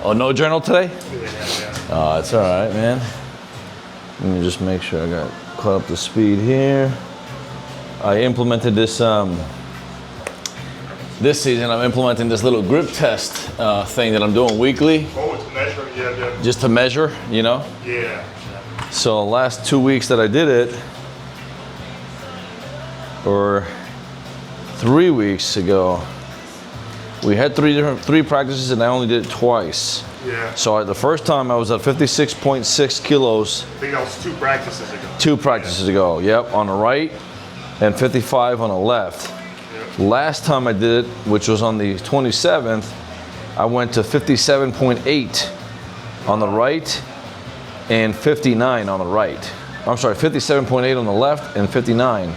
Oh, no journal today? Yeah. Oh, it's all right, man. Let me just make sure I got caught up to speed here. I implemented this this season. I'm implementing this little grip test thing that I'm doing weekly. Oh, to measure, yeah. Just to measure, you know? Yeah. So the last 2 weeks that I did it, or 3 weeks ago, we had three practices and I only did it twice. Yeah. So the first time I was at 56.6 kilos. I think that was 2 practices ago. 2 practices ago, yep, on the right, and 55 on the left. Yep. Last time I did it, which was on the 27th, I went to 57.8 on the right and 59 on the right. I'm sorry, 57.8 on the left and 59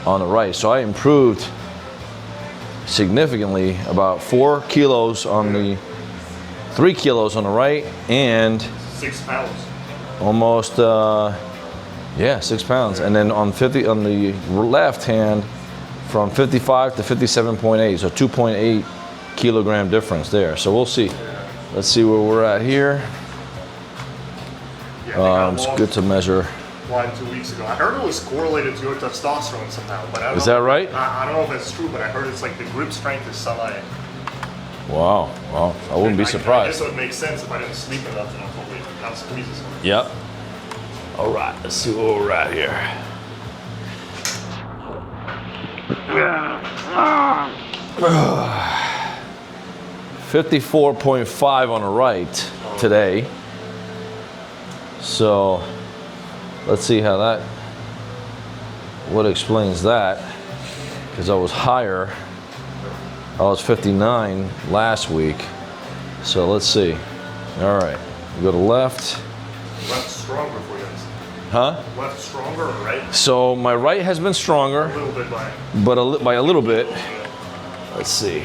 on the right. So I improved significantly, about 4 kilos on the 3 kilos on the right, and 6 pounds. almost 6 pounds. And then on the left hand, from 55 to 57.8, so 2.8 kilogram difference there. So we'll see. Let's see where we're at here. It's good to measure. 1-2 weeks ago. I heard it was correlated to your testosterone somehow, but I don't know. Is that right? I don't know if that's true, but I heard it's like the grip strength is semi. Wow. Well, I wouldn't be I guess surprised. it would make sense if I didn't sleep enough and hopefully not squeezes. Yep. All right, let's see where we're at here. 54.5 on the right today. So let's see what explains that, because I was higher. I was 59 last week. So let's see. All right, we go to left. Left stronger for you. Huh? Left stronger or right? So my right has been stronger, A little bit by. but by a little bit. Let's see.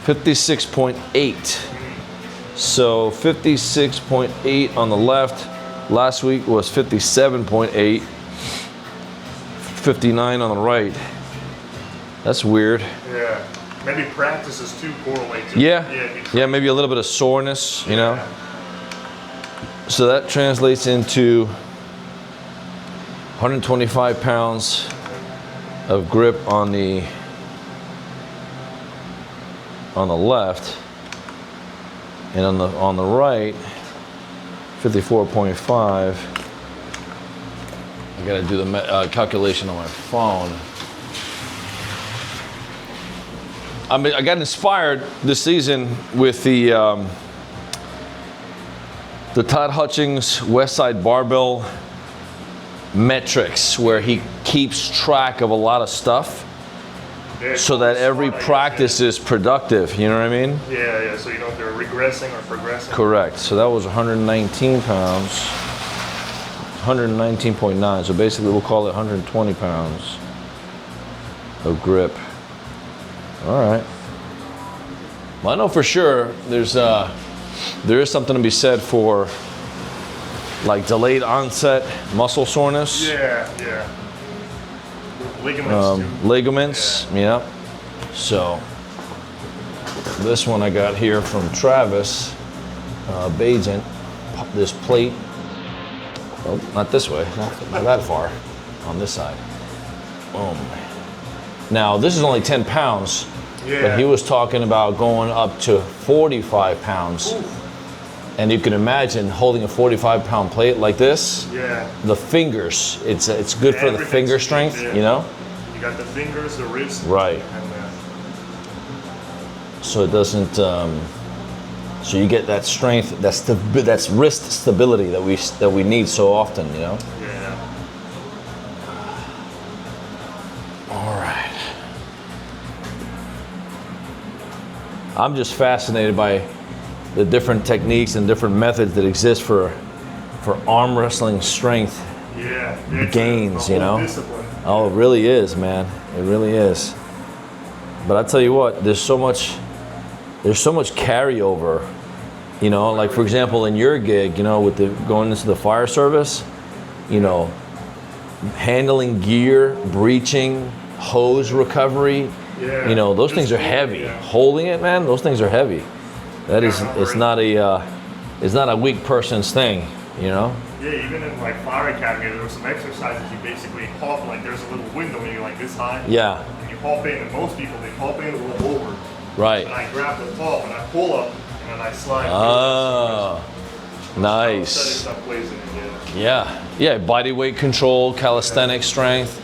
56.8. So 56.8 on the left. Last week was 57.8. 59 on the right. That's weird. Yeah. Maybe practices too correlate to. Yeah, maybe a little bit of soreness, you know. So that translates into 125 pounds of grip on the left, and on the right, 54.5. I gotta do the calculation on my phone. I got inspired this season with the Todd Hutchings West Side Barbell metrics, where he keeps track of a lot of stuff, so that every practice is productive. You know what I mean? Yeah. So you know if they're regressing or progressing. Correct. So that was 119 pounds. 119.9. So basically, we'll call it 120 pounds of grip. All right. Well, I know for sure there is something to be said for like delayed onset muscle soreness. Yeah. Ligaments too. Ligaments, yeah. So this one I got here from Travis Bajent, this plate. Oh, not this way, not that far, on this side. Boom. Now this is only 10 pounds, but he was talking about going up to 45 pounds. Oof. And you can imagine holding a 45-pound plate like this. Yeah. The fingers, it's good for the finger strength, you know? You got the fingers, the wrist. Right. And so it doesn't, so you get that strength, that's wrist stability that we need so often, you know? Yeah. All right. I'm just fascinated by the different techniques and different methods that exist for arm wrestling strength gains, you know? Discipline. Oh, it really is, man. It really is. But I tell you what, there's so much carryover, you know, like for example, in your gig, you know, with going into the fire service, you know, handling gear, breaching, hose recovery. Yeah. You know, those things are heavy. Yeah. Holding it, man, those things are heavy. That is, it's not a weak person's thing, you know? Yeah, even in like Fire Academy, there were some exercises you basically hop, like there's a little window and you're like this high. Yeah. And you hop in, and most people, they hop in a little over. Right. And I grab the top and I pull up and then I slide. Oh, nice. Setting stuff plays in it, Yeah, body weight control, calisthenic strength,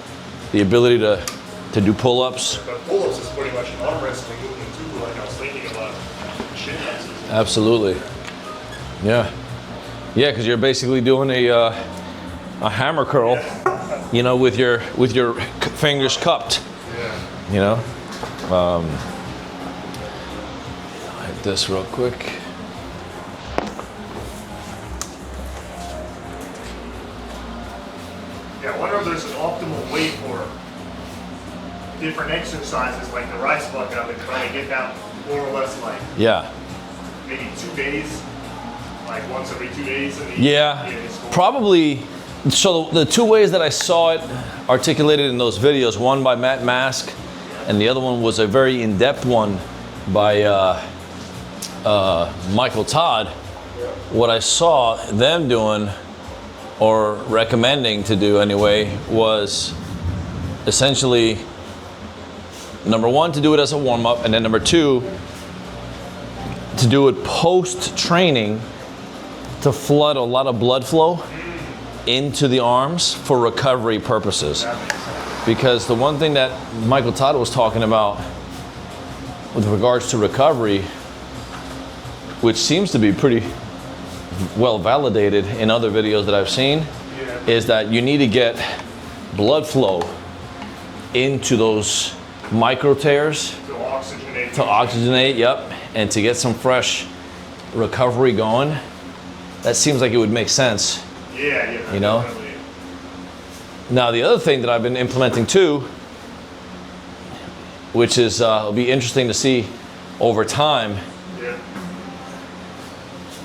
the ability to do pull-ups. But pull-ups is pretty much an arm wrestling movement too, like I was thinking about shin presses. Absolutely. Yeah, because you're basically doing a hammer curl, you know, with your fingers cupped. Yeah. You know. Hit this real quick. Yeah, I wonder if there's an optimal way for different exercises, like the rice bucket. I've been trying to get down more or less like maybe 2 days, like once every 2 days. Probably. So the two ways that I saw it articulated in those videos, one by Matt Mask, and the other one was a very in-depth one by Michael Todd. What I saw them doing, or recommending to do anyway, was essentially, number one, to do it as a warm-up, and then number two, to do it post-training to flood a lot of blood flow into the arms for recovery purposes. Because the one thing that Michael Todd was talking about with regards to recovery, which seems to be pretty well validated in other videos that I've seen, is that you need to get blood flow into those micro tears to oxygenate, yep, and to get some fresh recovery going. That seems like it would make sense. Yeah, you know. Definitely. Now the other thing that I've been implementing too, which is will be interesting to see over time,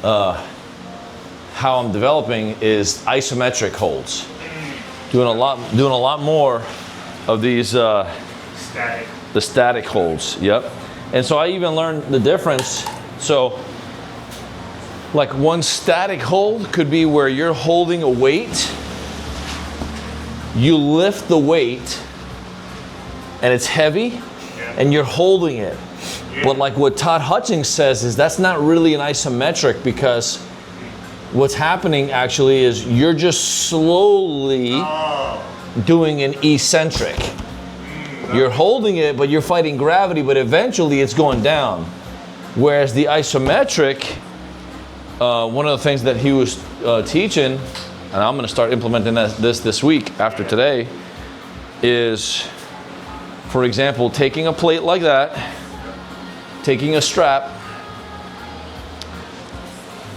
how I'm developing, is isometric holds. Doing a lot more of these the static holds. Yep. And so I even learned the difference. So like one static hold could be where you're holding a weight, you lift the weight and it's heavy and you're holding it. But like what Todd Hutchings says is that's not really an isometric, because what's happening actually is you're just slowly doing an eccentric. You're holding it, but you're fighting gravity, but eventually it's going down. Whereas the isometric, one of the things that he was teaching, and I'm going to start implementing this week after today, is, for example, taking a plate like that, taking a strap,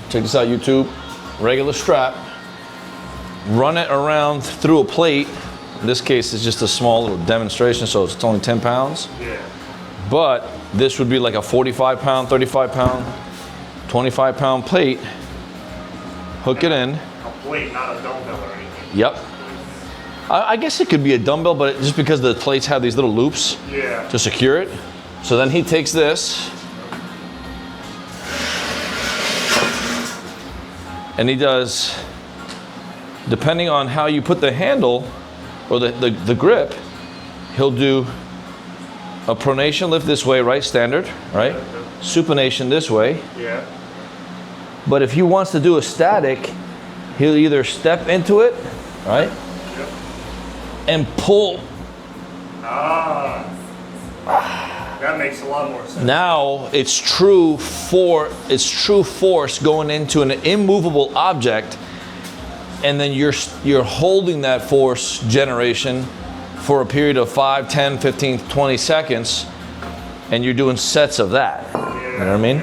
check this out YouTube, regular strap, run it around through a plate. In this case, it's just a small little demonstration, so it's only 10 pounds. Yeah. But this would be like a 45 pound, 35 pound, 25 pound plate. Hook it in. A plate, not a dumbbell or anything. Yep. I guess it could be a dumbbell, but just because the plates have these little loops to secure it. So then he takes this and he does, depending on how you put the handle or the grip, he'll do a pronation lift this way, right? Standard, right? Supination this way. Yeah. But if he wants to do a static, he'll either step into it, right? Yep. And pull. That makes a lot more sense. Now it's true force going into an immovable object, and then you're holding that force generation for a period of 5, 10, 15, 20 seconds, and you're doing sets of that. You know what I mean?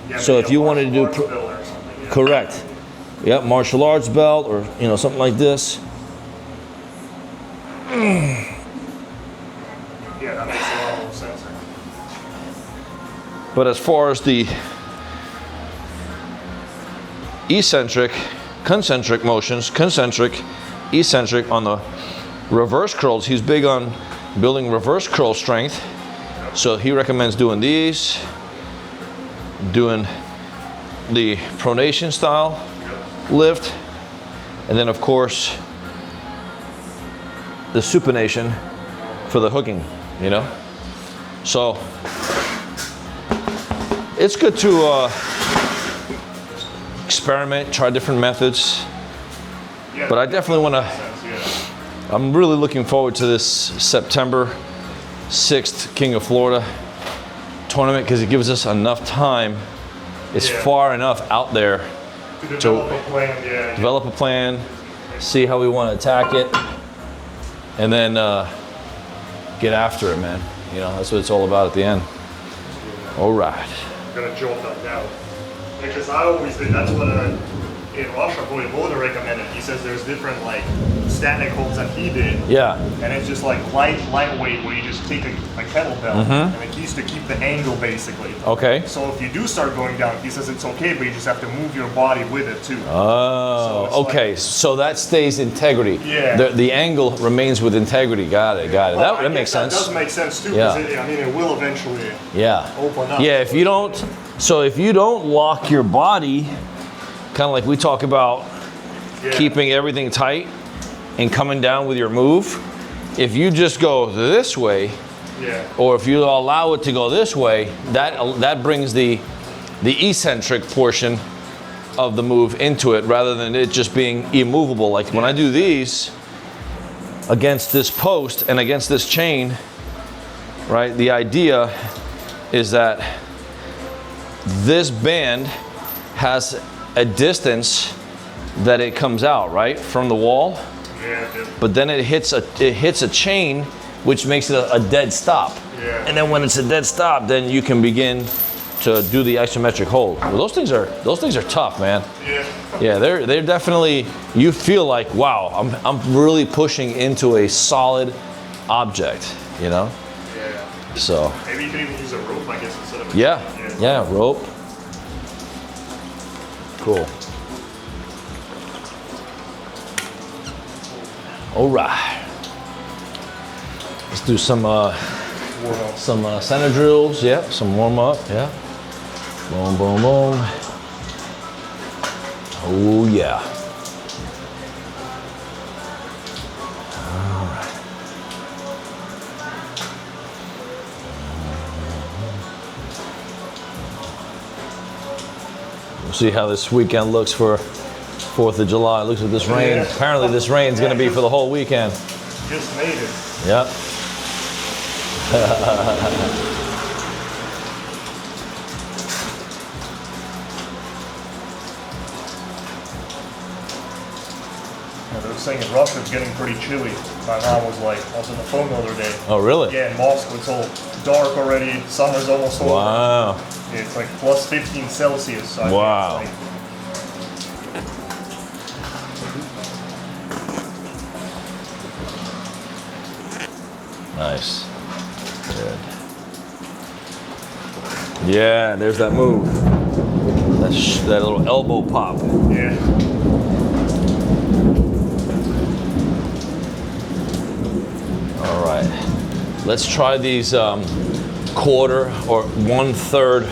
Yeah, So if you wanted to do correct, yep, martial arts belt, or something like this. Yeah, that makes a lot more sense. But as far as the eccentric, concentric motions, eccentric on the reverse curls. He's big on building reverse curl strength. So he recommends doing these, doing the pronation style lift, and then of course the supination for the hooking, you know? So it's good to experiment, try different methods, but I definitely want to, I'm really looking forward to this September 6th King of Florida tournament because it gives us enough time. It's far enough out there to develop a plan, develop a plan, see how we want to attack it, and then get after it, man. You know, that's what it's all about at the end. All right. I'm gonna jolt that down. Because I always did, that's what in Russia, Voivoda recommended. He says there's different like static holds that he did. Yeah. And it's just like lightweight where you just take a kettlebell and it used to keep the angle basically. Okay. So if you do start going down, he says it's okay, but you just have to move your body with it too. Oh, so okay. Like, so that stays integrity. Yeah. The angle remains with integrity. Got it. Got it. Well, that makes sense. That does make sense too. Because it will eventually open up. Yeah. If you don't lock your body, kind of like we talk about keeping everything tight and coming down with your move, if you just go this way, or if you allow it to go this way, that brings the eccentric portion of the move into it rather than it just being immovable. Like when I do these against this post and against this chain, right, the idea is that this band has a distance that it comes out, right, from the wall. But then it hits a chain, which makes it a dead stop. And then when it's a dead stop, then you can begin to do the isometric hold. Well, those things are tough, man. Yeah, they're definitely, you feel like, wow, I'm really pushing into a solid object, you know? So maybe you could even use a rope, I guess, instead of a yeah, rope. Cool. All right. Let's do some center drills. Yeah, some warm up. Yeah. Boom, boom, boom. Oh yeah. All right. We'll see how this weekend looks for 4th of July. Looks like this rain. Apparently this rain is going to be for the whole weekend. Just made it. Yep. They were saying in Russia it's getting pretty chilly. My mom was like, I was on the phone the other day. Oh, really? Yeah, in Moscow it's all dark already. Summer's almost over. Wow. Yeah, it's like plus 15 Celsius. So wow. I think it's Nice. Good. Yeah, there's that move. That little elbow pop. Yeah. All right. Let's try these quarter or 1/3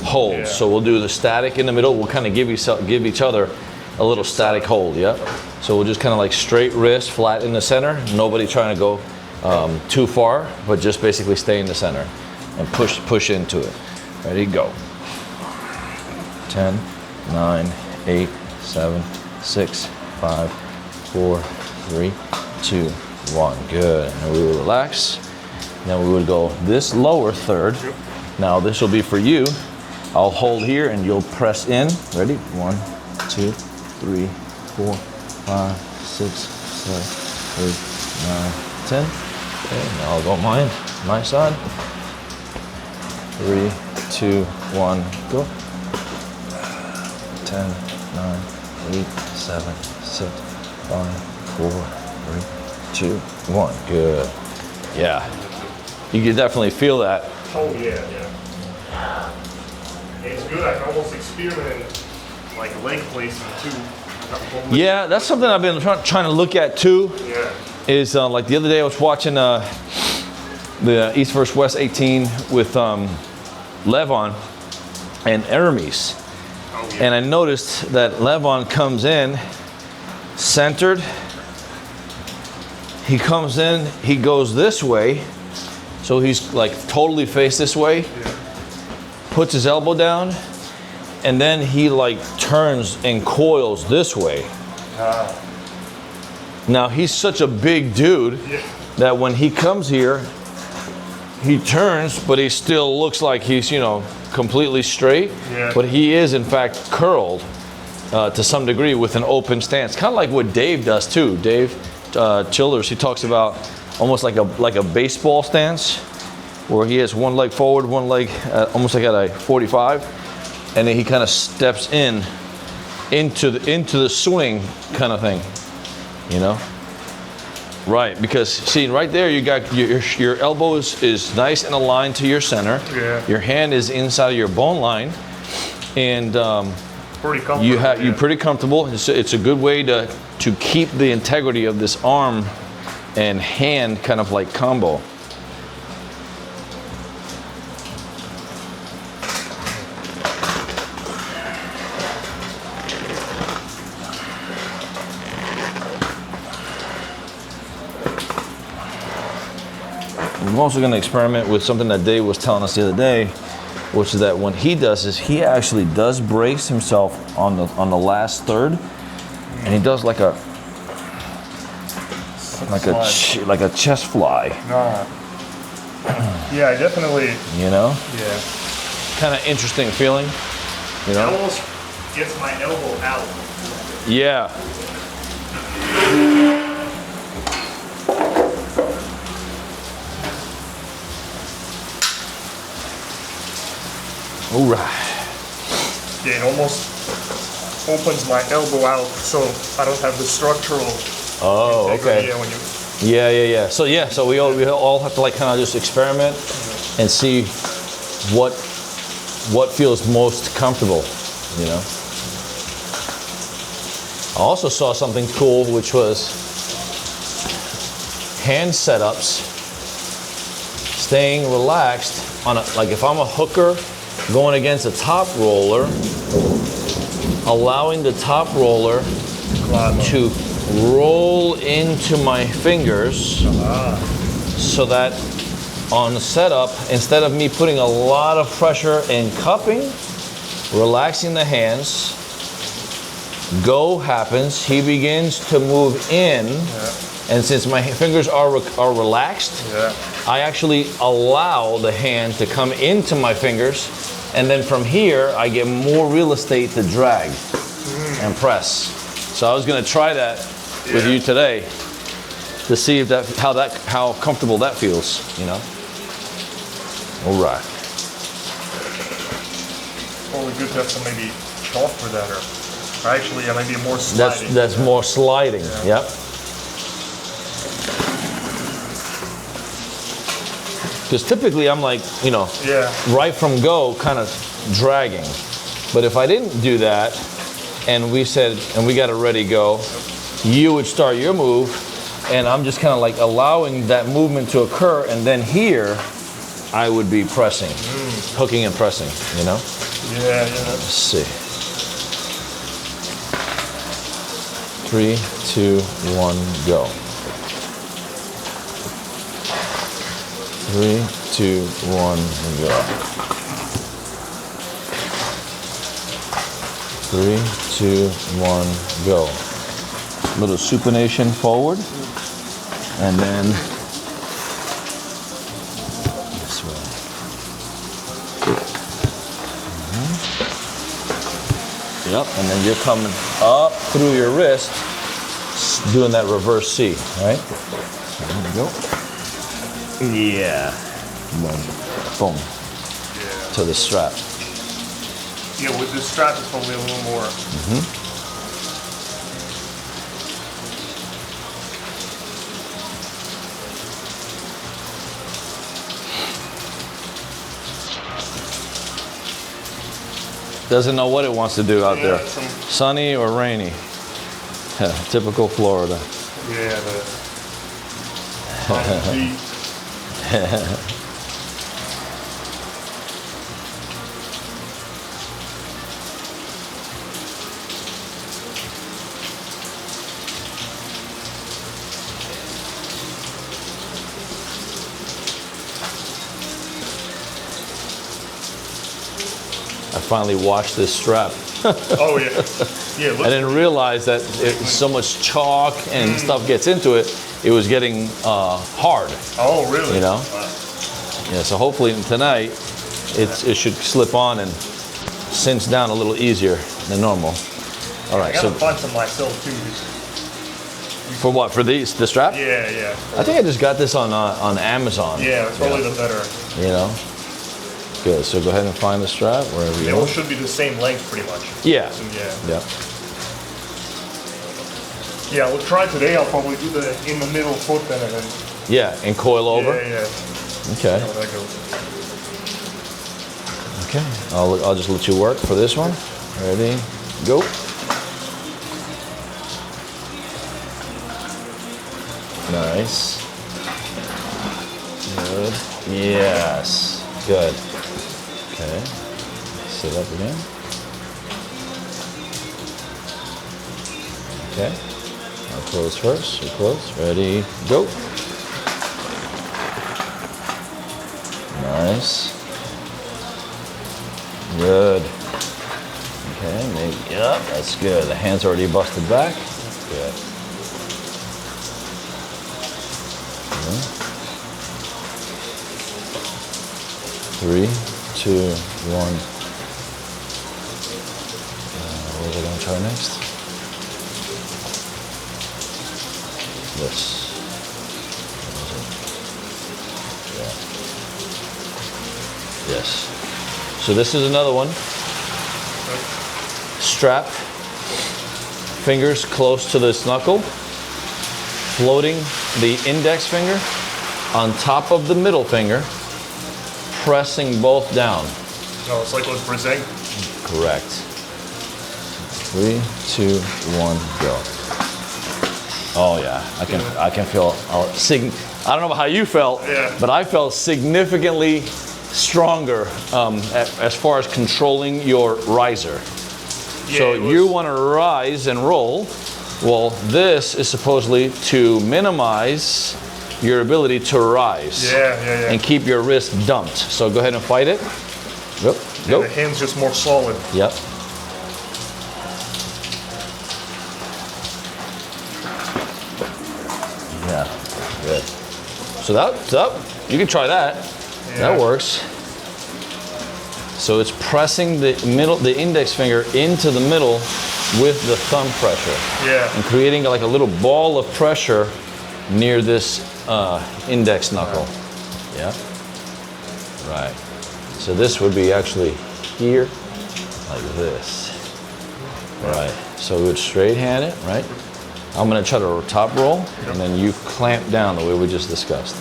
holds. Yeah. So we'll do the static in the middle. We'll kind of give each other a little static hold. Yep. So we'll just kind of like straight wrist, flat in the center. Nobody trying to go too far, but just basically stay in the center and push into it. Ready, go. 10, 9, 8, 7, 6, 5, 4, 3, 2, 1. Good. And we will relax. Then we would go this lower third. Now this will be for you. I'll hold here and you'll press in. Ready? 1, 2, 3, 4, 5, 6, 7, 8, 9, 10. Okay, now I'll go my side. 3, 2, 1, go. 10, 9, 8, 7, 6, 5, 4, 3, 2, 1. Good. Yeah. You can definitely feel that. Oh yeah. It's good. I can almost experiment like leg placement too. Yeah, that's something I've been trying to look at too. Yeah. is like the other day I was watching the East vs. West 18 with Levon and Aramis. Oh, yeah. And I noticed that Levon comes in centered. He comes in, he goes this way. So he's like totally faced this way. Yeah. Puts his elbow down. And then he like turns and coils this way. Now he's such a big dude that when he comes here, he turns, but he still looks like he's, you know, completely straight. Yeah. But he is in fact curled to some degree with an open stance. Kind of like what Dave does too. Dave Childers, he talks about almost like a baseball stance, where he has one leg forward, one leg almost like at a 45. And then he kind of steps into the swing kind of thing, you know? Right, because see right there you got your elbow is nice and aligned to your center. Yeah. Your hand is inside of your bone line, and pretty comfortable. you're pretty comfortable. It's a good way to keep the integrity of this arm and hand kind of like combo. I'm also going to experiment with something that Dave was telling us the other day, which is that when he does this, he actually does brace himself on the last third, and he does like a chest fly. Yeah, definitely. You know? Yeah. Kind of interesting feeling. You know? It almost gets my elbow out. Yeah. All right. Yeah, it almost opens my elbow out, so I don't have the structural. Oh, okay. Yeah. So we all have to like kind of just experiment and see what feels most comfortable, you know. I also saw something cool, which was hand setups, staying relaxed on like if I'm a hooker going against a top roller, allowing the top roller to roll into my fingers so that on the setup, instead of me putting a lot of pressure and cupping, relaxing the hands, go happens, he begins to move in, and since my fingers are relaxed, I actually allow the hand to come into my fingers, and then from here I get more real estate to drag and press. So I was going to try that with you today to see if how comfortable that feels, you know. All right. Probably good to have some maybe chalk for that, or actually maybe more sliding. That's more sliding. Yep. Because typically I'm like, you know, right from go kind of dragging. But if I didn't do that and we said, and we got a ready go, you would start your move and I'm just kind of like allowing that movement to occur, and then here I would be pressing, hooking and pressing, you know? Yeah. Let's see. 3, 2, 1, go. 3, 2, 1, go. 3, 2, 1, go. Little supination forward, and then this way. Yep, and then you're coming up through your wrist, doing that reverse C, right? There we go. Yeah. Boom. To the strap. Yeah, with the strap it's probably a little more. Doesn't know what it wants to do out there. Sunny or rainy. Typical Florida. Yeah, I finally washed this strap. Oh yeah, yeah. I didn't realize that so much chalk and stuff gets into it. It was getting hard. Oh really? You know? Wow. Yeah. So hopefully tonight it should slip on and cinch down a little easier than normal. All right. I gotta So find some myself too. for what? For the strap? Yeah, yeah. I think I just got this on Amazon. Yeah, it's probably the better. You know. Good. So go ahead and find the strap wherever you They want. all should be the same length, pretty much. Yeah. So, yeah. Yeah. Yeah, we'll try today. I'll probably do the in the middle foot then, and then. Yeah, and coil over. Yeah, yeah. Okay. See how that goes. Okay. I'll just let you work for this one. Ready? Go. Nice. Good. Yes. Good. Okay. Sit up again. Okay. I'll close first. You close. Ready? Go. Nice. Good. Okay. Yep. That's good. The hand's already busted back. Good. Okay. 3, 2, 1. What are we going to try next? This. Yeah. Yes. So this is another one. Strap. Fingers close to this knuckle. Floating the index finger on top of the middle finger. Pressing both down. No, it's like those Brazing. Correct. 3, 2, 1, go. Oh yeah, I can feel. I don't know about how you felt, yeah, but I felt significantly stronger as far as controlling your riser. Yeah, so you want to rise and roll. Well, this is supposedly to minimize your ability to rise. Yeah. And keep your wrist dumped. So go ahead and fight it. Go. Yeah, the hand's just more solid. Yep. Yeah. Good. So that's up. You can try that. Yeah. That works. So it's pressing the index finger into the middle with the thumb pressure. Yeah. And creating like a little ball of pressure near this index knuckle. Yeah. Right. So this would be actually here, like this. Right. So we would straight hand it, right? I'm gonna try to top roll, and then you clamp down the way we just discussed.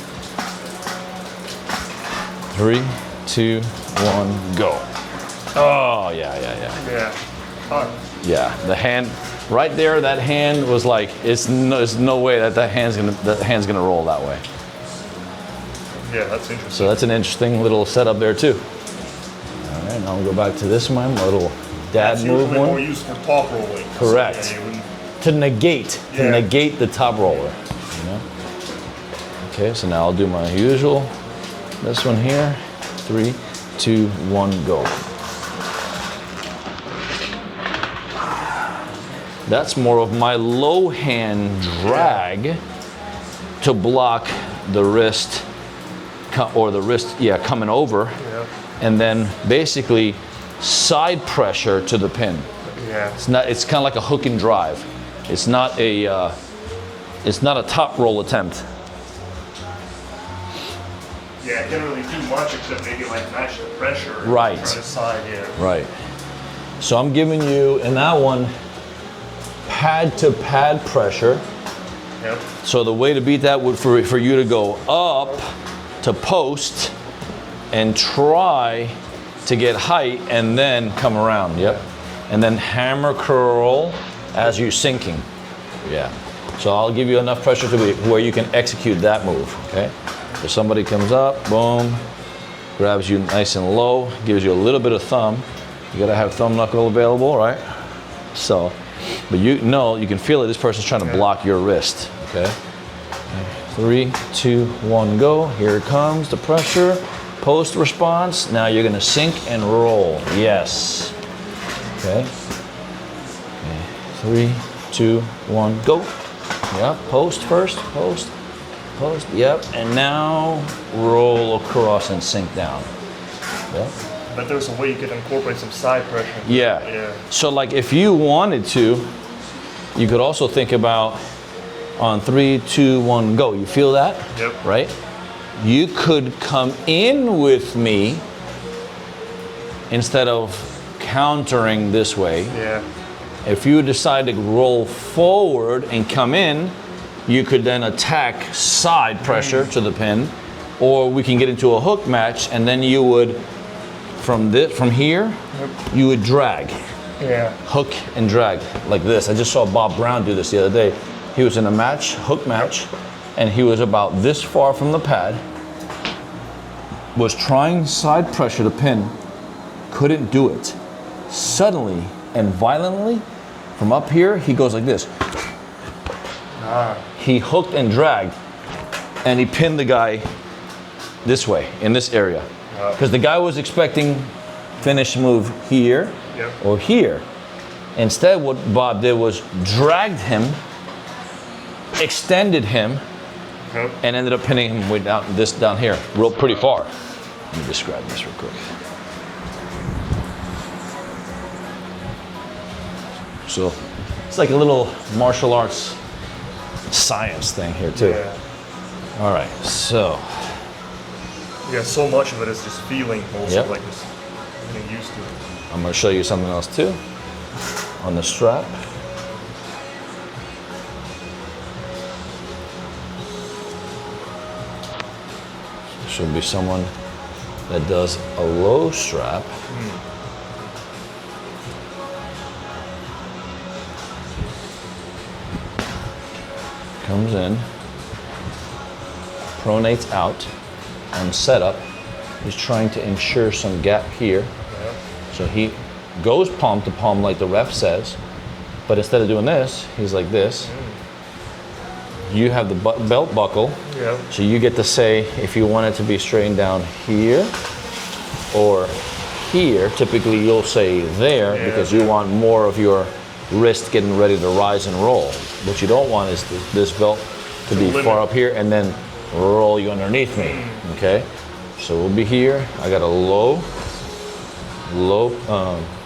3, 2, 1, go. Oh, yeah. Yeah. Hard. Yeah, the hand, right there, that hand was like, there's no way that hand's gonna roll that way. Yeah, that's interesting. So that's an interesting little setup there too. All right, now we'll go back to this one, a little dad move one. More used for top rolling. Correct. So, yeah, to negate the top roller. You know? Okay, so now I'll do my usual. This one here. 3, 2, 1, go. That's more of my low hand drag to block the wrist, or the wrist, coming over, and then basically side pressure to the pin. Yeah. It's kind of like a hook and drive. It's not a top roll attempt. Yeah, it can't really do much except maybe like match the pressure. Right. Try to side, Right. So I'm giving you in that one pad to pad pressure. Yep. So the way to beat that would for you to go up to post and try to get height and then come around. Yep. And then hammer curl as you're sinking. Yeah. So I'll give you enough pressure to be where you can execute that move, okay? So somebody comes up, boom, grabs you nice and low, gives you a little bit of thumb. You gotta have thumb knuckle available, right? So, but you know, you can feel it, this person's trying to block your wrist, okay? 3, 2, 1, go. Here it comes, the pressure. Post response. Now you're gonna sink and roll. Yes. Okay. 3, 2, 1, go. Yep. Post first. Post. Post. Yep. And now roll across and sink down. Yep. But there's a way you could incorporate some side pressure. Yeah. So like if you wanted to, you could also think about on 3, 2, 1, go. You feel that? Yep. Right? You could come in with me instead of countering this way. Yeah. If you decide to roll forward and come in, you could then attack side pressure to the pin, or we can get into a hook match, and then you would, from here, you would drag. Yeah. Hook and drag like this. I just saw Bob Brown do this the other day. He was in a match, hook match, and he was about this far from the pad, was trying side pressure to pin, couldn't do it. Suddenly and violently, from up here, he goes like this. He hooked and dragged, and he pinned the guy this way, in this area. Because the guy was expecting finish move here or here. Instead, what Bob did was dragged him, extended him, and ended up pinning him way down, down here, pretty far. Let me describe this real quick. So it's like a little martial arts science thing here too. Yeah. All right, so. Yeah, so much of it is just feeling also, Yep. like just getting used to it. I'm gonna show you something else too. On the strap. Should be someone that does a low strap. Comes in, pronates out on setup. He's trying to ensure some gap here. So he goes palm to palm like the ref says, but instead of doing this, he's like this. You have the belt buckle, so you get to say if you want it to be straightened down here or here. Typically you'll say there because you want more of your wrist getting ready to rise and roll. What you don't want is this belt to be far up here and then roll you underneath me, okay? So we'll be here. I got a low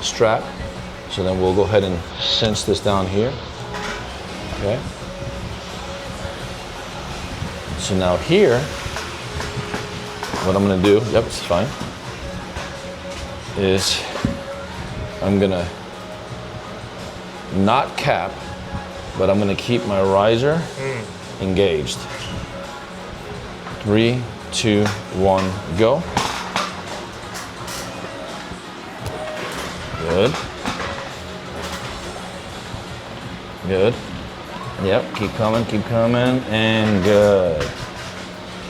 strap. So then we'll go ahead and cinch this down here, okay? So now here, what I'm gonna do, it's fine, is I'm gonna not cap, but I'm gonna keep my riser engaged. 3, 2, 1, go. Good. Good. Yep, keep coming, and good.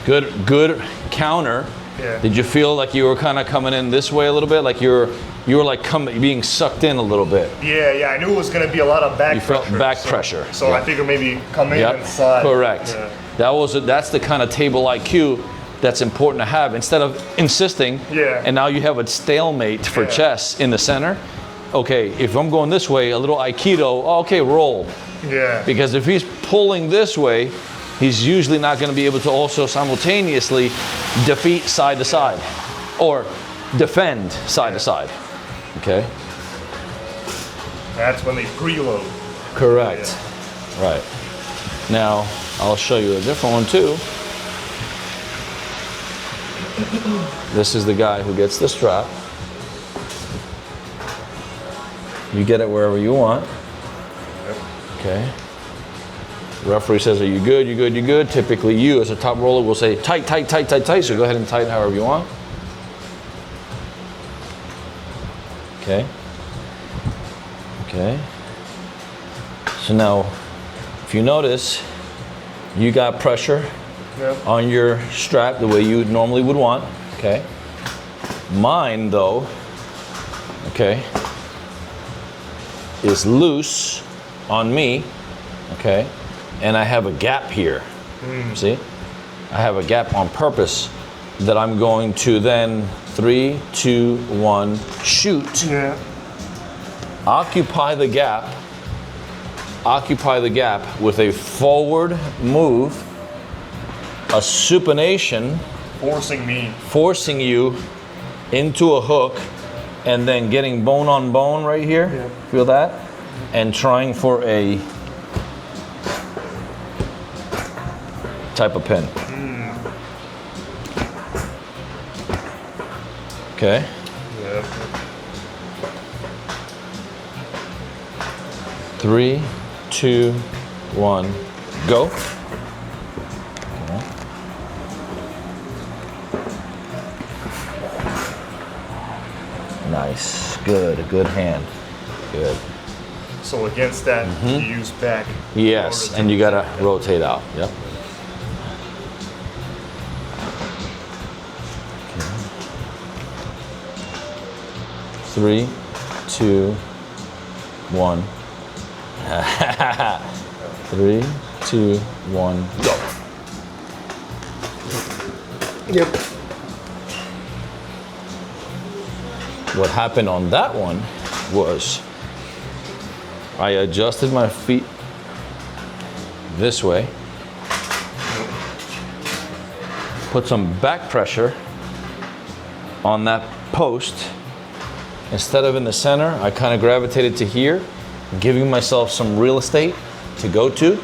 Good counter. Yeah. Did you feel like you were kind of coming in this way a little bit? Like you were like being sucked in a little bit? Yeah, I knew it was going to be a lot of back pressure. You felt back pressure. So I figured maybe come in inside. Correct. Yeah. That's the kind of table IQ that's important to have. Instead of insisting, and now you have a stalemate for chess in the center. Okay, if I'm going this way, a little Aikido, okay, roll. Yeah. Because if he's pulling this way, he's usually not going to be able to also simultaneously defeat side to side or defend side to side. Okay? That's when they preload. Correct. Right. Now, I'll show you a different one too. This is the guy who gets the strap. You get it wherever you want. Okay. Referee says, are you good, you good, you good? Typically you, as a top roller, will say tight, tight, tight, tight, tight. So go ahead and tighten however you want. Okay. Okay. So now, if if you notice, you got pressure on your strap the way you normally would want, okay? Mine, though, okay, is loose on me, okay? And I have a gap here, see? I have a gap on purpose that I'm going to then 3, 2, 1, shoot. Yeah. Occupy the gap with a forward move, a supination, forcing you into a hook, and then getting bone on bone right here. Yeah. Feel that? And trying for a type of pin. Okay. Yeah. 3, 2, 1, go. Okay. Nice, good, a good hand, good. So against that, you use back. Yes, and you gotta rotate out, yep. Okay. 3, 2, 1. 3, 2, 1, go. Yep. What happened on that one was I adjusted my feet this way, put some back pressure on that post. Instead of in the center, I kind of gravitated to here, giving myself some real estate to go to,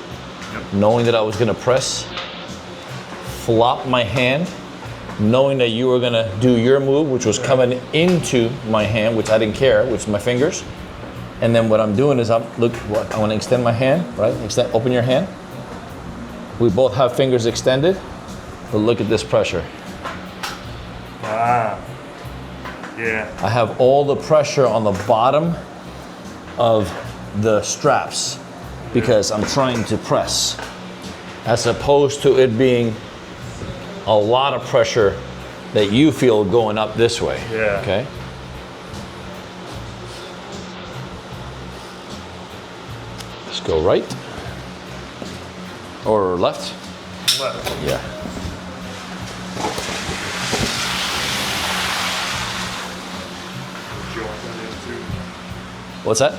knowing that I was gonna press, flop my hand, knowing that you were gonna do your move, which was coming into my hand, which I didn't care, which is my fingers. And then what I'm doing is I wanna extend my hand, right? Open your hand. We both have fingers extended, but look at this pressure. Ah, yeah. I have all the pressure on the bottom of the straps because I'm trying to press, as opposed to it being a lot of pressure that you feel going up this way. Yeah. Okay. Let's go right or left. Left. Yeah. What's that?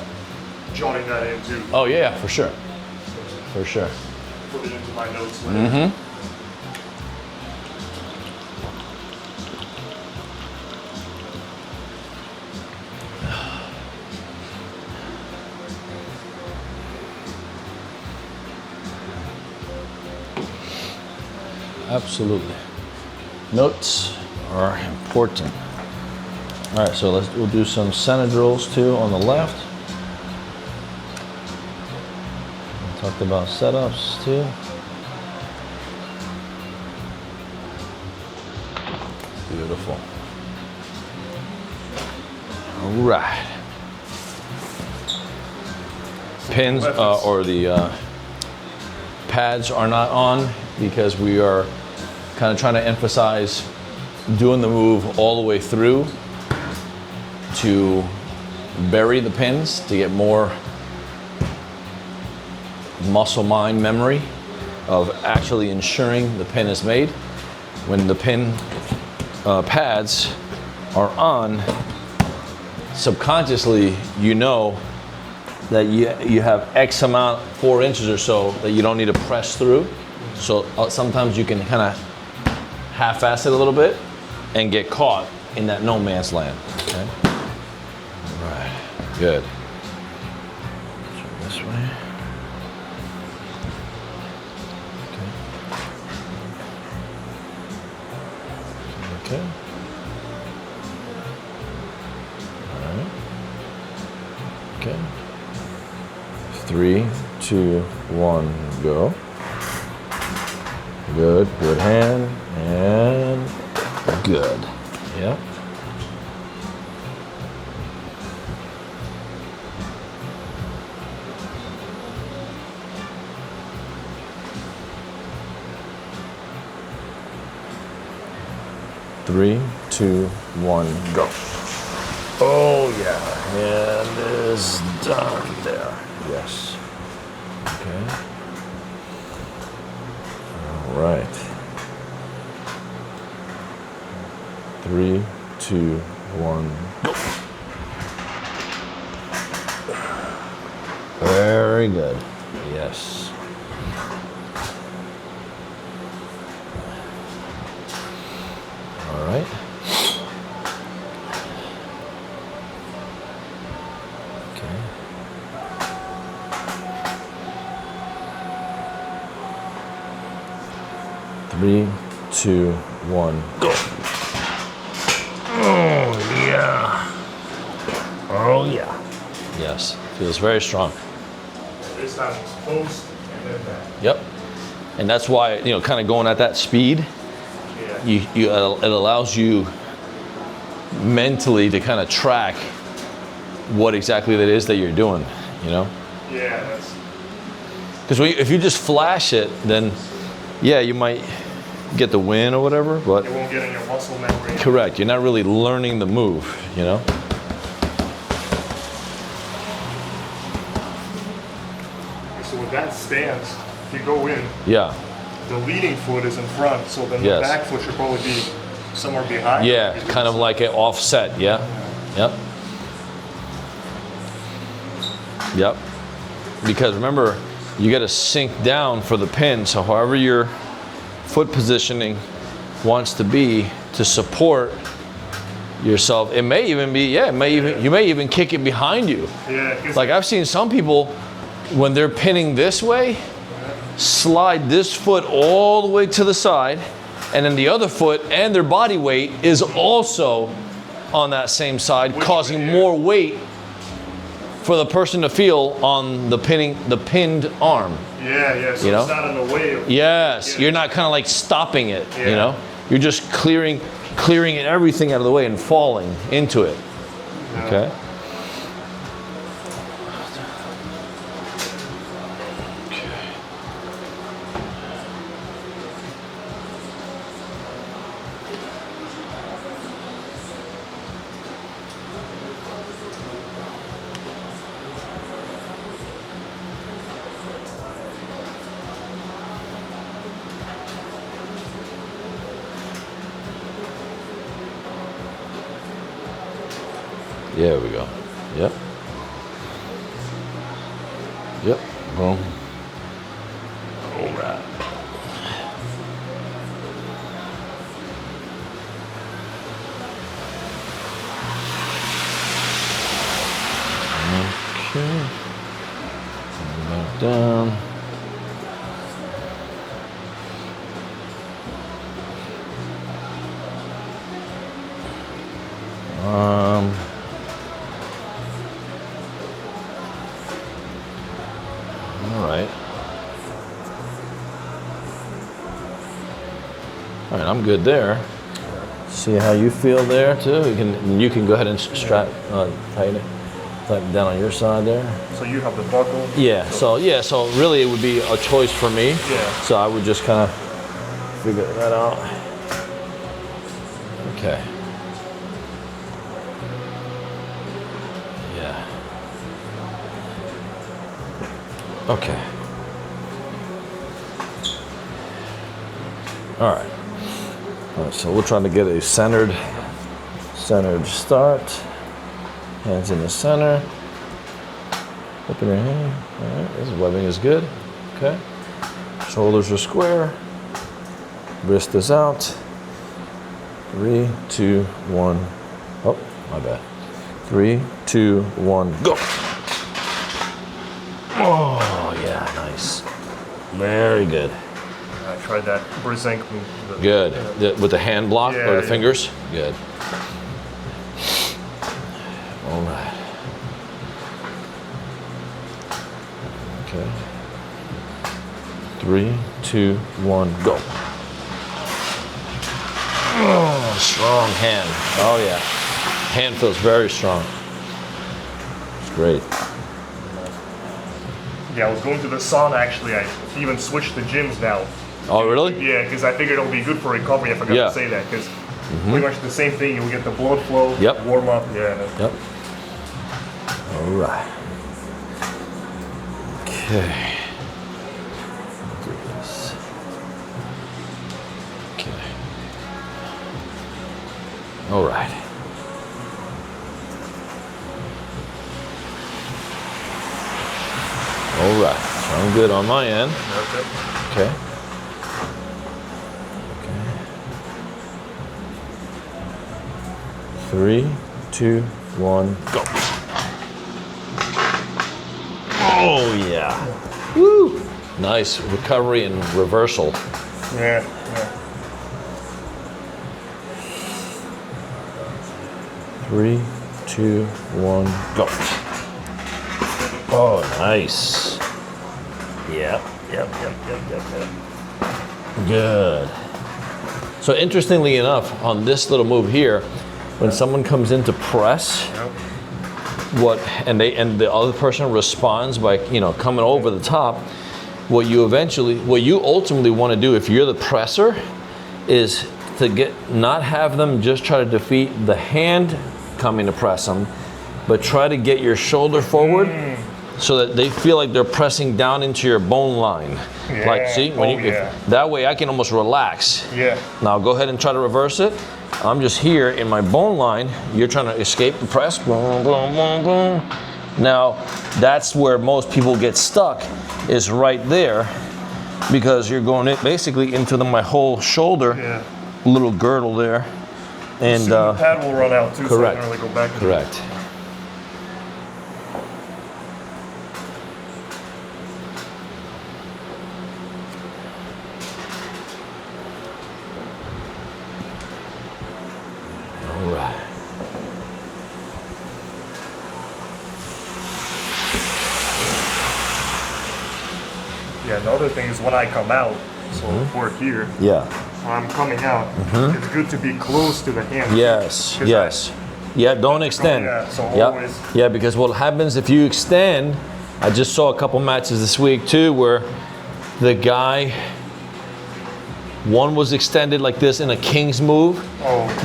Jotting that in too. Oh yeah, for sure. For sure. Put it into my notes later. Absolutely. Notes are important. All right, so we'll do some center drills too on the left. We talked about setups too. Beautiful. All right. Pins or the pads are not on because we are kind of trying to emphasize doing the move all the way through to bury the pins to get more muscle mind memory of actually ensuring the pin is made. When the pin pads are on, subconsciously you know that you have X amount, 4 inches or so, that you don't need to press through. So sometimes you can kind of half-ass it a little bit and get caught in that no man's land. Okay. All right. Good. Turn this way. Okay. Okay. All right. Okay. 3, 2, 1, go. Good, good hand, and good. Yep. 3, 2, 1, go. Oh yeah, hand is done there. Yes. Okay. All right. 3, 2, 1, go. Very good. Yes. All right. Okay. 3, 2, 1, go. Oh yeah. Oh yeah. Yes. Feels very strong. This time it's post and then back. Yep. And that's why, you know, kind of going at that speed, Yeah. it allows you mentally to kind of track what exactly that is that you're doing, you know? Yeah, that's. Because if you just flash it, then yeah, you might get the win or whatever, but It won't get in your muscle memory. correct, you're not really learning the move, you know? So with that stance, if you go in, Yeah. the leading foot is in front, so then Yes. the back foot should probably be somewhere behind. Yeah, kind of like an offset, yeah. Yep. Yep. Because remember, you got to sink down for the pin, so however your foot positioning wants to be to support yourself, it may even be, yeah, you may even kick it behind you. Yeah. 'Cause Like I've seen some people, when they're pinning this way, slide this foot all the way to the side, and then the other foot and their body weight is also on that same side, causing more weight for the person to feel on the pinned arm. yeah, so You know? it's not in the way of. Yes, Yeah. you're not kind of like stopping it, you Yeah. know? You're just clearing everything out of the way and falling into it. Yeah. Okay? There we go. Yep. Yep. Boom. All right. Okay. Back down. All right, I'm good there. See how you feel there too. You can go ahead and strap, tighten it down on your side there. So you have the buckle. Yeah. So really, it would be a choice for me. Yeah. So I would just kind of figure that out. Okay. Yeah. Okay. All right. All right, so we're trying to get a centered start. Hands in the center. Open your hand. All right, this webbing is good. Okay. Shoulders are square. Wrist is out. 3, 2, 1. Oh, my bad. 3, 2, 1, go. Oh, yeah, nice. Very good. I tried that Brazink move. Good. With the hand block or the Yeah. fingers? Good. All right. Okay. 3, 2, 1, go. Oh, strong hand. Oh, yeah. Hand feels very strong. It's great. Yeah, I was going to the sauna actually. I even switched the gyms now. Oh, really? Yeah, because I figured it'll be good for recovery. I forgot Yeah. to say that because pretty much the same thing. You'll get the blood flow, Yep. warm up. Yeah. Yep. All right. Okay. Do this. Okay. All right. All right. Sound good on my end. Okay. Okay. 3, 2, 1, go. Oh yeah. Woo! Nice recovery and reversal. Yeah. 3, 2, 1, go. Oh, nice. Yep. Good. So interestingly enough, on this little move here, when someone comes in to press, and the other person responds by coming over the top, what you ultimately want to do if you're the presser is to not have them just try to defeat the hand coming to press them, but try to get your shoulder forward so that they feel like they're pressing down into your bone line. Yeah. Like, see, that way I can almost relax. Yeah. Now go ahead and try to reverse it. I'm just here in my bone line. You're trying to escape the press. Boom, boom, boom, boom. Now, that's where most people get stuck, is right there, because you're going basically into my whole shoulder, little girdle there. And soon the pad will run out too, correct. so I can really go back. Correct. All right. Yeah, another thing is when I come out, so work here. Yeah. When I'm coming out, it's good to be close to the hand. Yes, yes. Yeah, don't extend. So always. Yeah, because what happens if you extend, I just saw a couple matches this week too where the guy, one was extended like this in a king's move.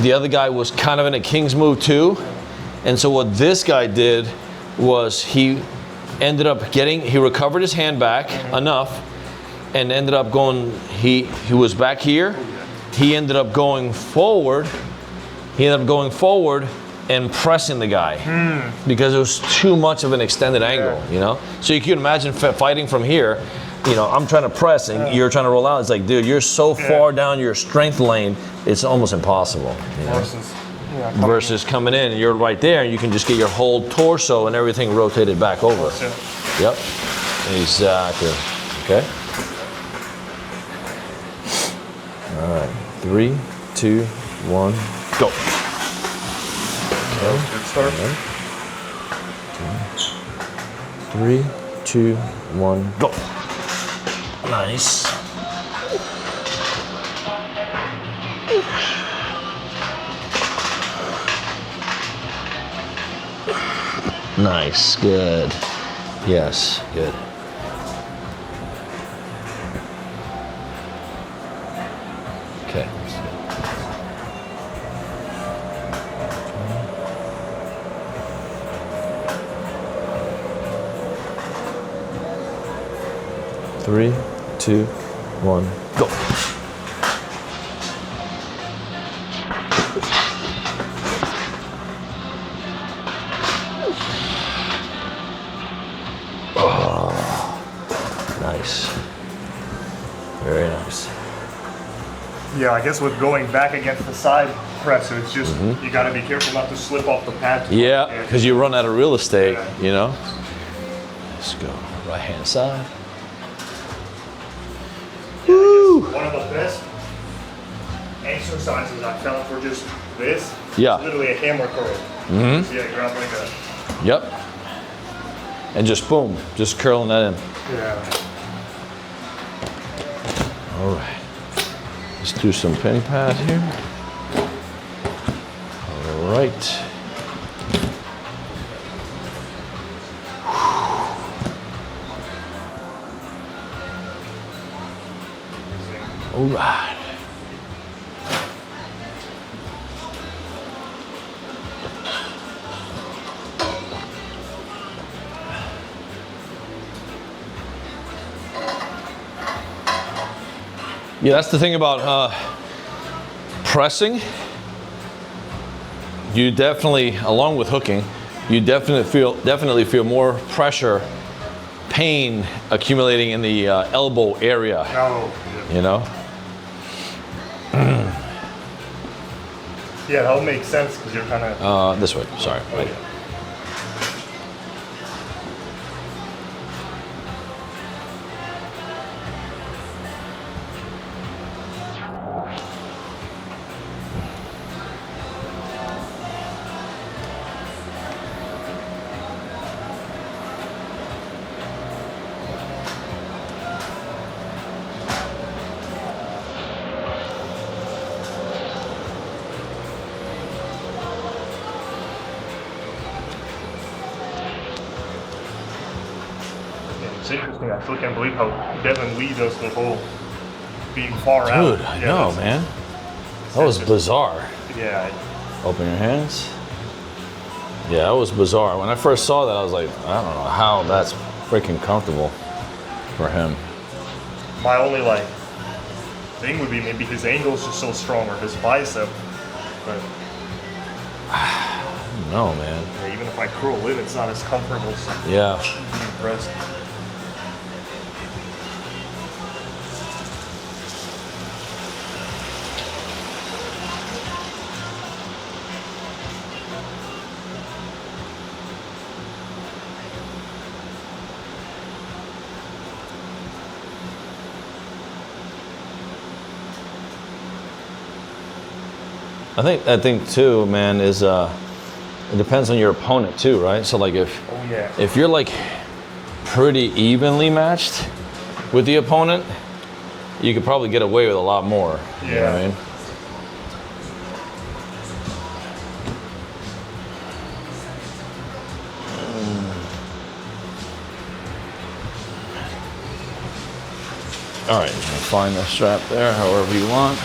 The other guy was kind of in a king's move too. And so what this guy did was he ended up he recovered his hand back enough and ended up going, he was back here. He ended up going forward. And pressing the guy because it was too much of an extended angle, So you can imagine fighting from here. I'm trying to press and you're trying to roll out. It's like, dude, you're so far down your strength lane, it's almost impossible. Versus coming in and you're right there and you can just get your whole torso and everything rotated back over. Yep, exactly. Okay. All right, 3, 2, 1, go. Okay. Good start. 3, 2, 1, go. Nice. Nice, good. Yes, good. Okay. 3, 2, 1, go. Oh, nice. Very nice. Yeah, I guess with going back against the side presser, it's just you got to be careful not to slip off the pad. Yeah, because you run out of real estate, Let's go. Right hand side. One of the best exercises I found for just this is literally a hammer curl. Yeah, grab like a... Yep. And just boom, just curling that in. Yeah. All right. Let's do some pin pads here. All right. All right. Yeah, that's the thing about pressing. You definitely, along with hooking, you definitely feel more pressure, pain accumulating in the elbow area. Oh, yeah. You know? Yeah, that'll make sense because you're kind of... This way, sorry. Oh, yeah. It's interesting. I still can't believe how Devin Lee does the whole being far out. Dude, I know, man. That was bizarre. Yeah. Open your hands. Yeah, that was bizarre. When I first saw that, I was like, I don't know how that's freaking comfortable for him. My only thing would be maybe his angle's just so strong or his bicep. But No, man. yeah, even if I curl in, it's not as comfortable. So Yeah. I'm impressed. I think too, man, is it depends on your opponent too, right? So like if you're like pretty evenly matched with the opponent, you could probably get away with a lot more. Yeah. You know what I mean? All right, find the strap there however you want.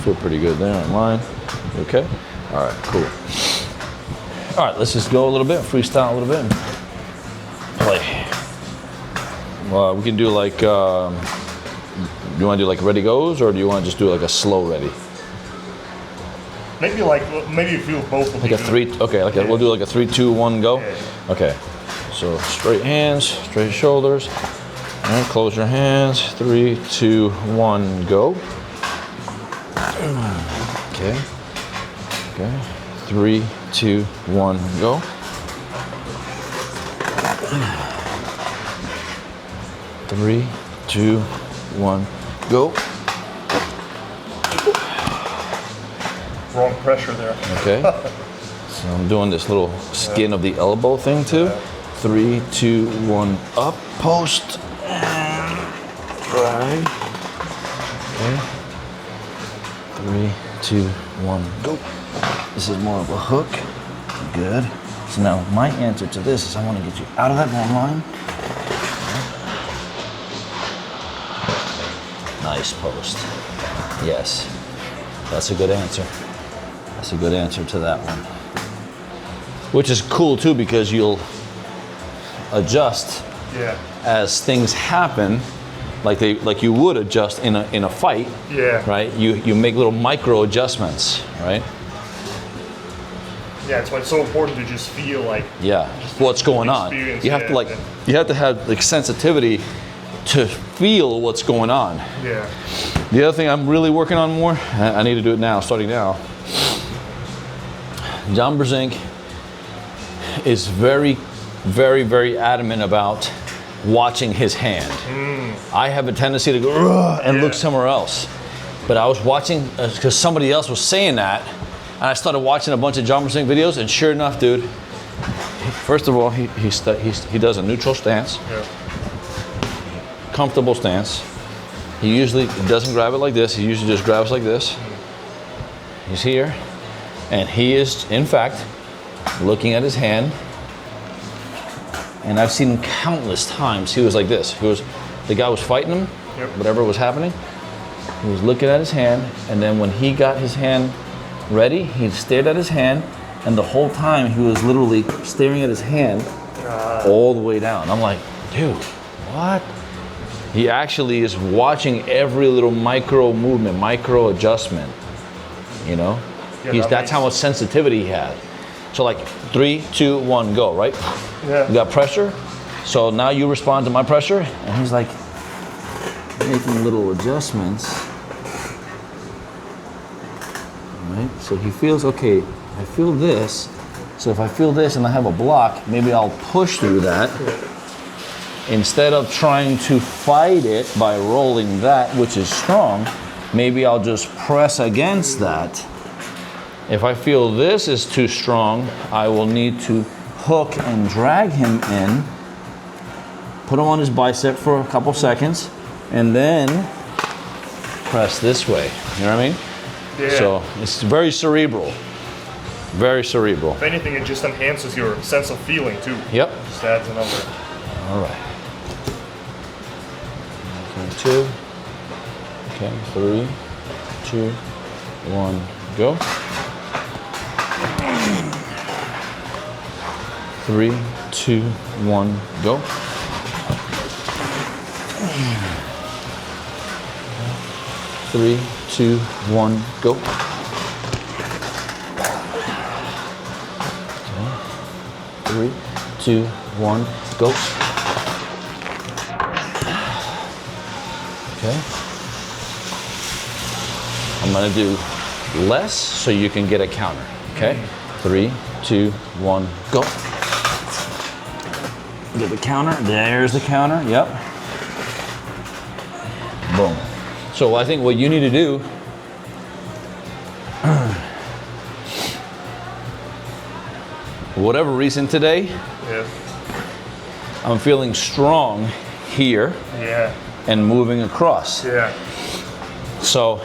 Feel pretty good there on mine. Okay? All right, cool. All right, let's just go a little bit, freestyle a little bit, and play. Well, we can do like, do you want to do like ready goes, or do you want to just do like a slow ready? Maybe if you both. Like a three, okay, we'll do like a 3, 2, 1, go? Yeah. Okay, so straight hands, straight shoulders. All right, close your hands. 3, 2, 1, go. Okay. 3, 2, 1, go. 3, 2, 1, go. Wrong pressure there. Okay. So I'm doing this little skin of the elbow thing too. 3, 2, 1, up, post, and drag. Okay. 3, 2, 1, go. This is more of a hook. Good. So now my answer to this is I want to get you out of that bone line. Nice post. Yes. That's a good answer. That's a good answer to that one. Which is cool too because you'll adjust as things happen. Like you would adjust in a fight, right? You make little micro adjustments, right? Yeah, it's why it's so important to just feel like what's going on. You have to you have to have like sensitivity to feel what's going on. Yeah. The other thing I'm really working on more, I need to do it now, starting now. John Brzenk is very, very, very adamant about watching his hand. I have a tendency to go and look somewhere else. But I was watching, because somebody else was saying that, and I started watching a bunch of John Brzenk videos, and sure enough, dude, first of all, he does a neutral stance, comfortable stance. He usually doesn't grab it like this, he usually just grabs like this. He's here, and he is, in fact, looking at his hand. And I've seen him countless times. He was like this. The guy was fighting him, whatever was happening. He was looking at his hand, and then when he got his hand ready, he stared at his hand, And the whole time he was literally staring at his hand all the way down. I'm like, dude, what? He actually is watching every little micro movement, micro adjustment, you know? Yeah, That's how much sensitivity he had. So like 3, 2, 1, go, right? Yeah. You got pressure. So now you respond to my pressure. And he's like making little adjustments. Right? So he feels, okay, I feel this. So if I feel this and I have a block, maybe I'll push through that. Instead of trying to fight it by rolling that, which is strong, maybe I'll just press against that. If I feel this is too strong, I will need to hook and drag him in, put him on his bicep for a couple seconds, and then press this way. You know what I mean? Yeah. So it's very cerebral. Very cerebral. If anything, it just enhances your sense of feeling too. Yep. Just adds another. All right. Okay, 2. Okay, 3, 2, 1, go. 3, 2, 1, go. 3, 2, 1, go. 3, 2, 1, go. Okay. I'm gonna do less so you can get a counter. Okay. 3, 2, 1, go. Get the counter. There's the counter. Yep. Boom. So I think what you need to do, for whatever reason today, Yeah. I'm feeling strong here Yeah. and moving across. Yeah. So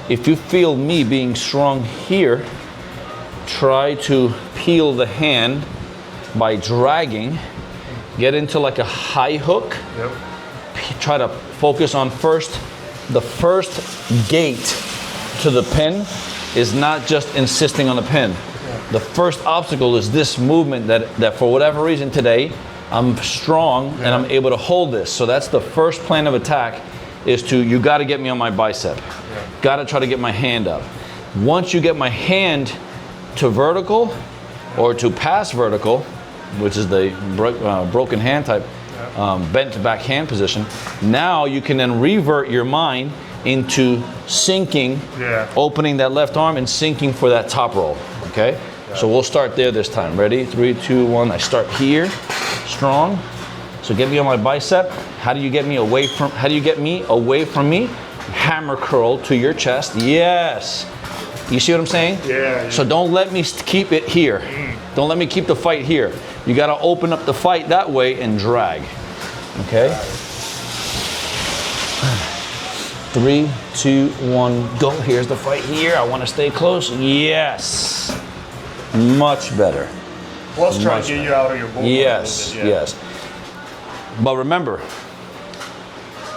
if you feel me being strong here, try to peel the hand by dragging, get into like a high hook. Yep. Try to focus on the first gate to the pin is not just insisting on the pin. The first obstacle is this movement that for whatever reason today, I'm strong and I'm able to hold this. So that's the first plan of attack, is you gotta get me on my bicep. Gotta try to get my hand up. Once you get my hand to vertical or to pass vertical, which is the broken hand type, bent to back hand position, now you can then revert your mind into sinking, opening that left arm and sinking for that top roll, okay? So we'll start there this time. Ready? 3, 2, 1. I start here, strong. So get me on my bicep. How do you get me away from me? Hammer curl to your chest. Yes. You see what I'm saying? Yeah. So don't let me keep it here. Don't let me keep the fight here. You got to open up the fight that way and drag. Okay? 3, 2, 1, go. Here's the fight here. I want to stay close. Yes. Much better. Plus try to get you out of your ball. Yes, yes. But remember,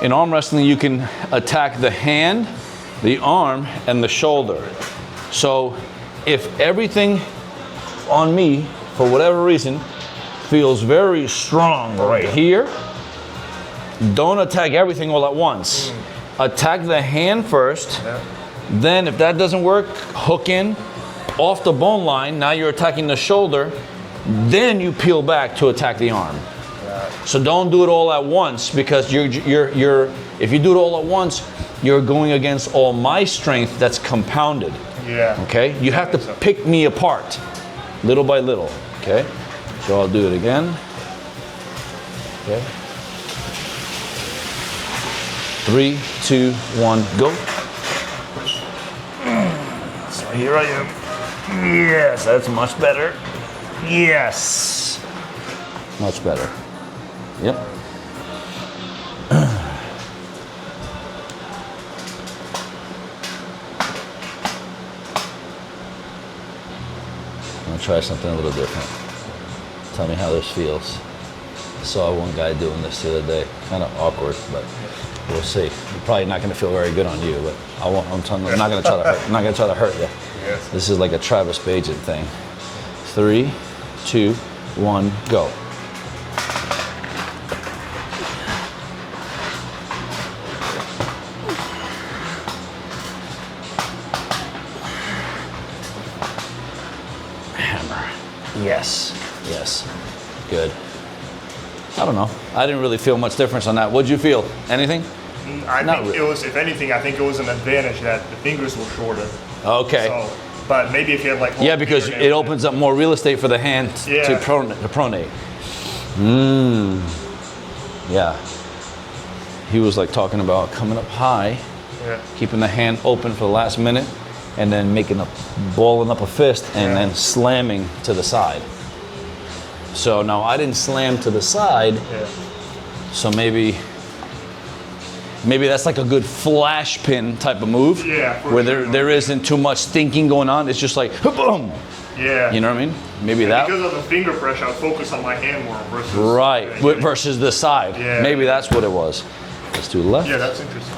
in arm wrestling, you can attack the hand, the arm, and the shoulder. So if everything on me, for whatever reason, feels very strong right here, don't attack everything all at once. Attack the hand first. Then if that doesn't work, hook in off the bone line. Now you're attacking the shoulder. Then you peel back to attack the arm. So don't do it all at once, because if you do it all at once, you're going against all my strength that's compounded. Yeah. Okay? You have to pick me apart little by little. Okay? So I'll do it again. Okay. 3, 2, 1, go. So here I am. Yes, that's much better. Yes. Much better. Yep. I'm gonna try something a little different. Tell me how this feels. I saw one guy doing this the other day. Kind of awkward, but we'll see. You're probably not gonna feel very good on you, but I'm not gonna try to hurt you. Yes. This is like a Travis Bajan thing. 3, 2, 1, go. Hammer. Yes. Yes. Good. I don't know. I didn't really feel much difference on that. What'd you feel? Anything? I think it was, if anything, I think it was an advantage that the fingers were shorter. Okay. So, but maybe if you had like yeah, because it opens up more real estate for the hand to pronate. Yeah. He was like talking about coming up high, keeping the hand open for the last minute, and then balling up a fist and then slamming to the side. So now I didn't slam to the side, so maybe that's like a good flash pin type of move, where there isn't too much thinking going on. It's just like boom. Yeah. You know what I mean? Maybe that. Because of the finger pressure, I focus on my hand more versus. Right, versus the side. Yeah. Maybe that's what it was. Let's do the left. Yeah, that's interesting.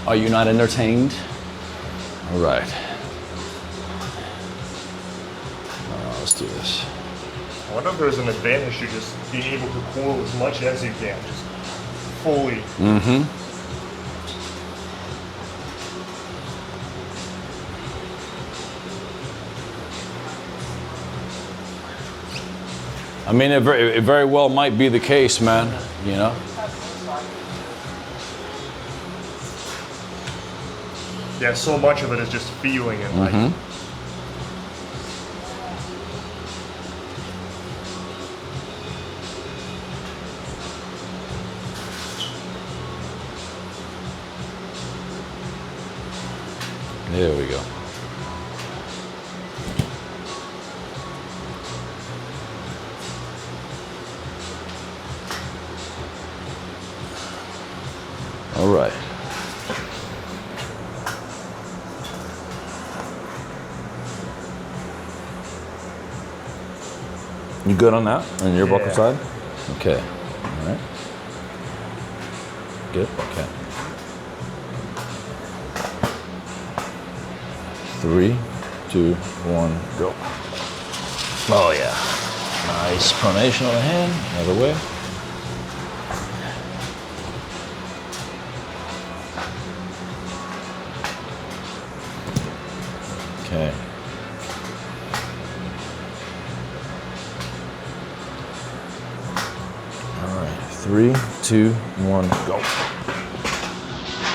Are you not entertained? All right. Let's do this. I wonder if there's an advantage to just being able to coil as much as you can, just fully. I mean, it very well might be the case, man. You know. Yeah, so much of it is just feeling and like. There we go. All right. You good on that? On your buckle side? Okay. All right. Good. Okay. 3, 2, 1, go. Oh yeah. Nice pronation on the hand. Other way. Okay. All right. 3, 2, 1, go.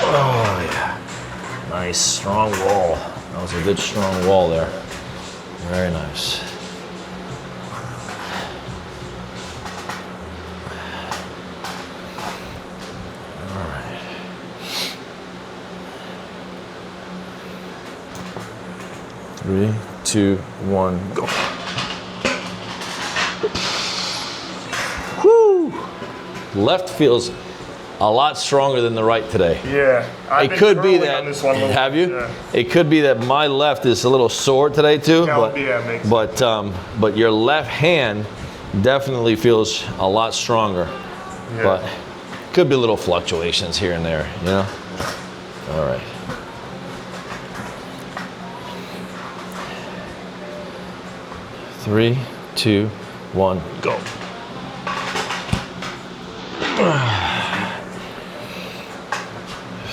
Oh yeah. Nice strong wall. That was a good strong wall there. Very nice. All right. 3, 2, 1, go. Woo! Left feels a lot stronger than the right today. Yeah, it could be that. On this one have you? Yeah. It could be that my left is a little sore today too. Makes sense. But your left hand definitely feels a lot stronger. Yeah. But could be little fluctuations here and there, you know. All right. Three, 2, 1, go.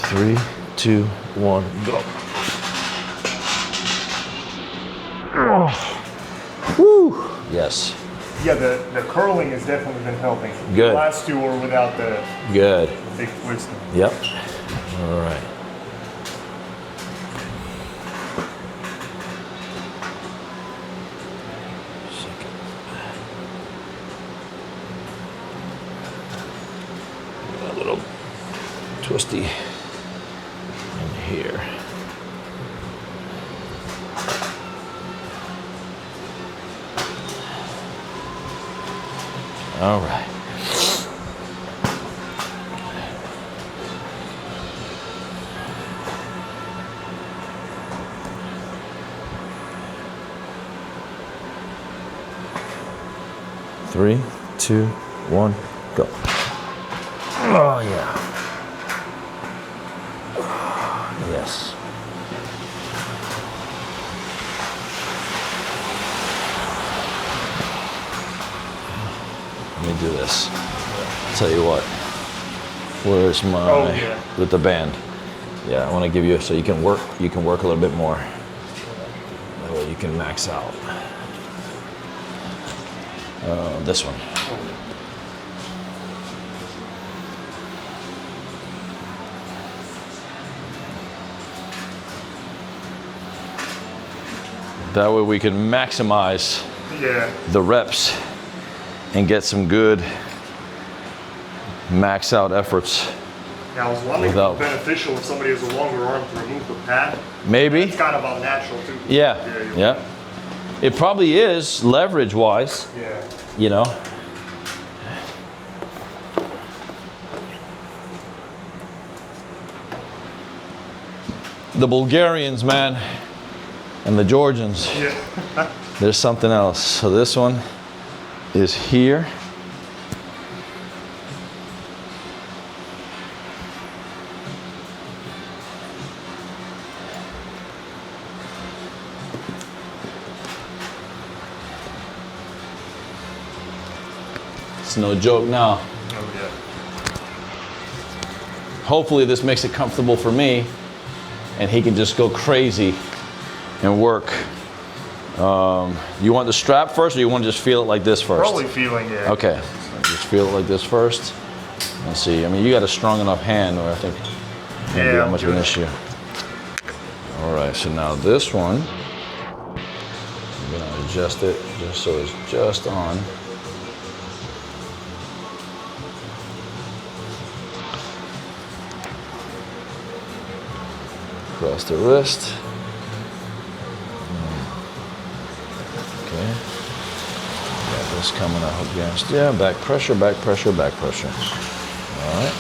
3, 2, 1, go. Oh. Woo! Yes. Yeah, the curling has definitely been helping. Good. The last two were without the big twist. Yep. All right. A little twisty in here. All right. 3, 2, 1, go. Oh yeah. Yes. Let me do this. Tell you what. Where's my with the band? Yeah, I want to give you so you can work. You can work a little bit more. That way you can max out. This one. That way we can maximize the reps and get some good max out efforts. Now, is lumbing beneficial if somebody has a longer arm to remove the pad? Maybe. It's kind of unnatural too. Yeah. It probably is leverage wise. Yeah. You know. The Bulgarians, man, and the Georgians. Yeah. There's something else. So this one is here. It's no joke now. Oh, yeah. Hopefully this makes it comfortable for me and he can just go crazy and work. You want the strap first or you want to just feel it like this first? Probably feeling it. Okay, so just feel it like this first. Let's see, I mean, you got a strong enough hand where I think it won't be that much of an issue. All right, so now this one, I'm gonna adjust it just so it's just on. Across the wrist. Okay. Got this coming up against, yeah, back pressure, back pressure, back pressure. All right.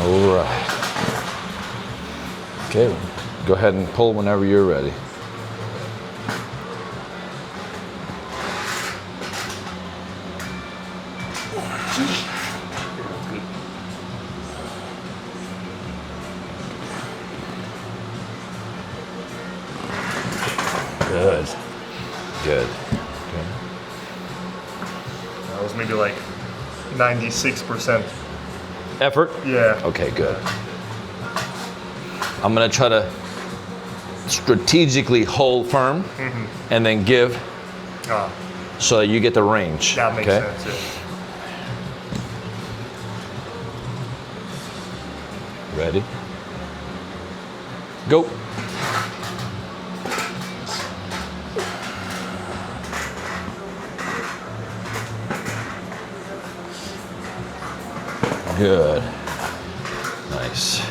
All right. Okay, go ahead and pull whenever you're ready. Good. Good. Okay. That was maybe like 96%. Effort? Yeah. Okay, good. I'm gonna try to strategically hold firm and then give so that you get the range. That makes sense. Yeah. Ready? Go. Good. Nice.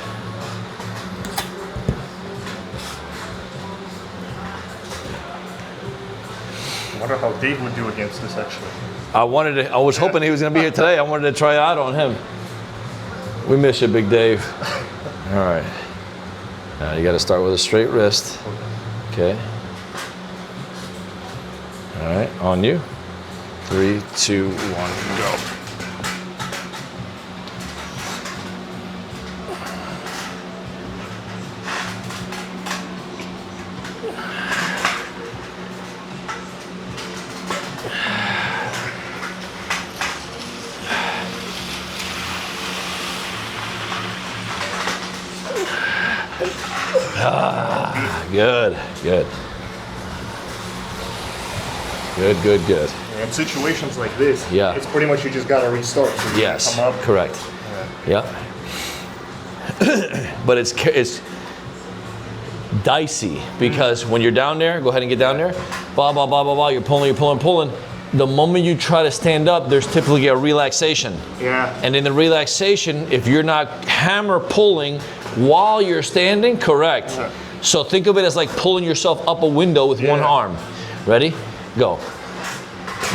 I wonder how Dave would do against this actually. I was hoping he was going to be here today. I wanted to try it out on him. We miss you, Big Dave. All right. Now you got to start with a straight wrist. Okay. All right, on you. 3, 2, 1, go. Good, good. Good, good, good. In situations like this, yeah, it's pretty much you just got to restart. So you yes, come up. correct. Yeah. But it's dicey because when you're down there, go ahead and get down there. Blah, blah, blah, blah, blah. You're pulling, pulling. The moment you try to stand up, there's typically a relaxation. Yeah. And in the relaxation, if you're not hammer pulling while you're standing, correct. Yeah. So think of it as like pulling yourself up a window with one arm. Ready? Go.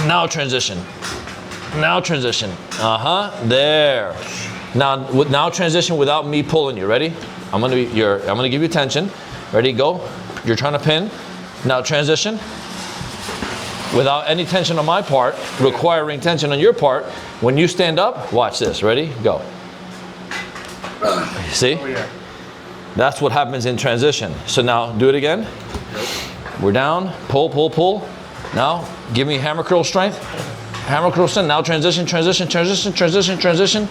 Now transition. Now transition. There. Now transition without me pulling you. Ready? I'm gonna give you attention. Ready? Go. You're trying to pin. Now transition. without any tension on my part, requiring tension on your part. When you stand up, watch this. Ready? Go. See? Oh, yeah. That's what happens in transition. So now do it again. We're down, pull, pull, pull. Now give me hammer curl strength. Hammer curl strength. Now transition, transition, transition, transition, transition.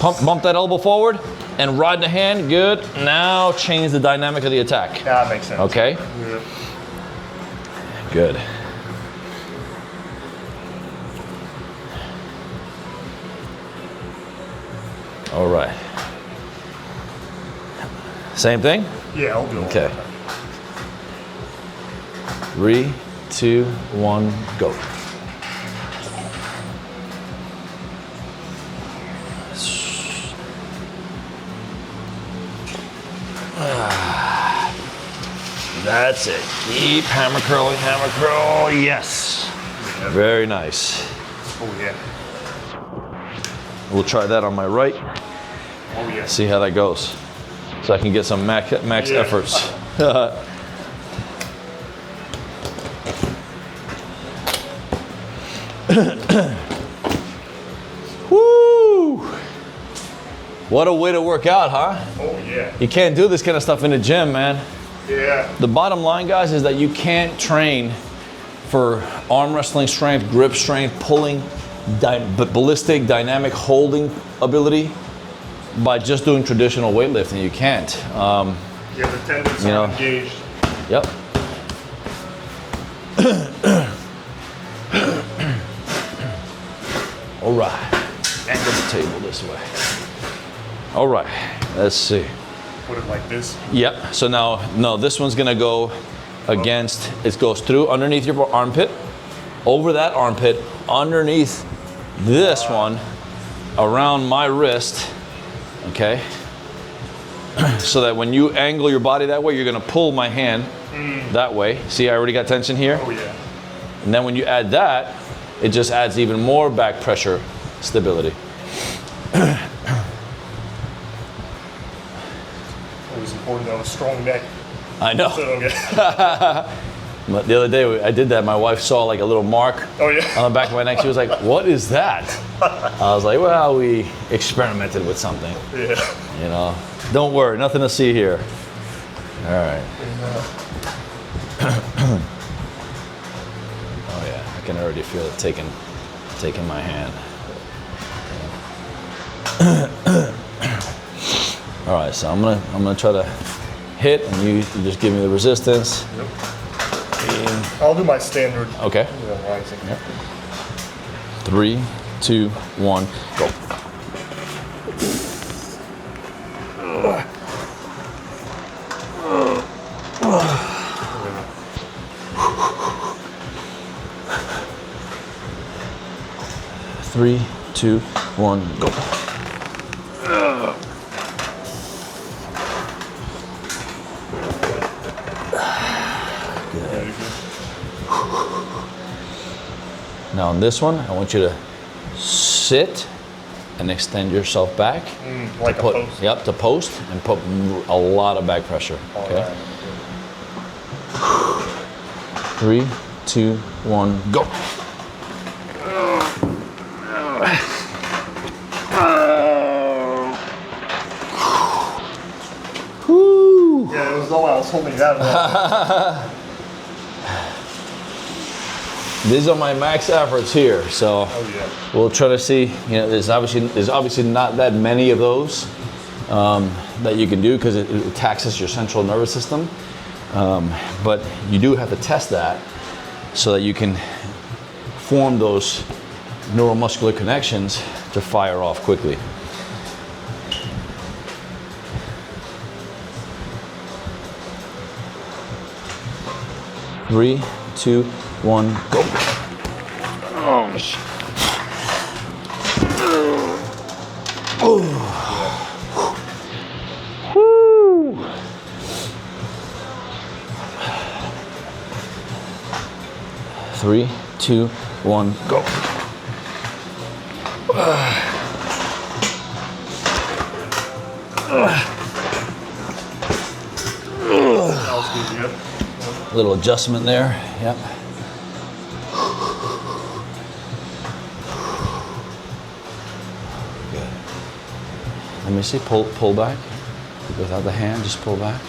Bump that elbow forward and ride the hand. Good. Now change the dynamic of the attack. Yeah, that makes sense. Okay? Yeah. Good. All right. Same thing? Yeah, I'll do it. Okay. 3, 2, 1, go. That's it. Keep hammer curling, hammer curl. Yes. Yeah. Very nice. Oh, yeah. We'll try that on my right. Oh, yeah. See how that goes. So I can get some max efforts. Woo! What a way to work out, huh? Oh, yeah. You can't do this kind of stuff in the gym, man. Yeah. The bottom line, guys, is that you can't train for arm wrestling strength, grip strength, pulling, ballistic, dynamic holding ability by just doing traditional weightlifting. You can't. Yeah, the tendons are engaged. Yep. All right. Angle the table this way. All right. Let's see. Put it like this. Yep. So now, no, this one's gonna go against. It goes through underneath your armpit, over that armpit, underneath this one, around my wrist. Okay. So that when you angle your body that way, you're gonna pull my hand that way. See, I already got tension here. Oh yeah. And then when you add that, it just adds even more back pressure stability. Always important to have a strong neck. I know. So, okay. But the other day I did that. My wife saw like a little mark Oh yeah. on the back of my neck. She was like, "What is that?" I was like, "Well, we experimented with something." Yeah. You know, don't worry, nothing to see here. All right. Oh yeah, I can already feel it taking my hand. All right, so I'm gonna try to hit, and you just give me the resistance. Yep. I'll do my standard. Okay. Rising. Yep. 3, 2, 1, go. Three, 2, 1, go. Now on this one, I want you to sit and extend yourself back. Like a post. Yep, to post and put a lot of back pressure. Okay. Right. 3, 2, 1, go. Yeah, it was all I was holding that one. These are my max efforts here, so Oh yeah. we'll try to see. You know, there's obviously not that many of those that you can do because it taxes your central nervous system. But you do have to test that so that you can form those neuromuscular connections to fire off quickly. Three, 2, 1, go. Oh, shit. Oh. Woo. 3, 2, 1, go. That was good, yep. Little adjustment there, yep. Good. Let me see. Pull back. Without the hand, just pull back.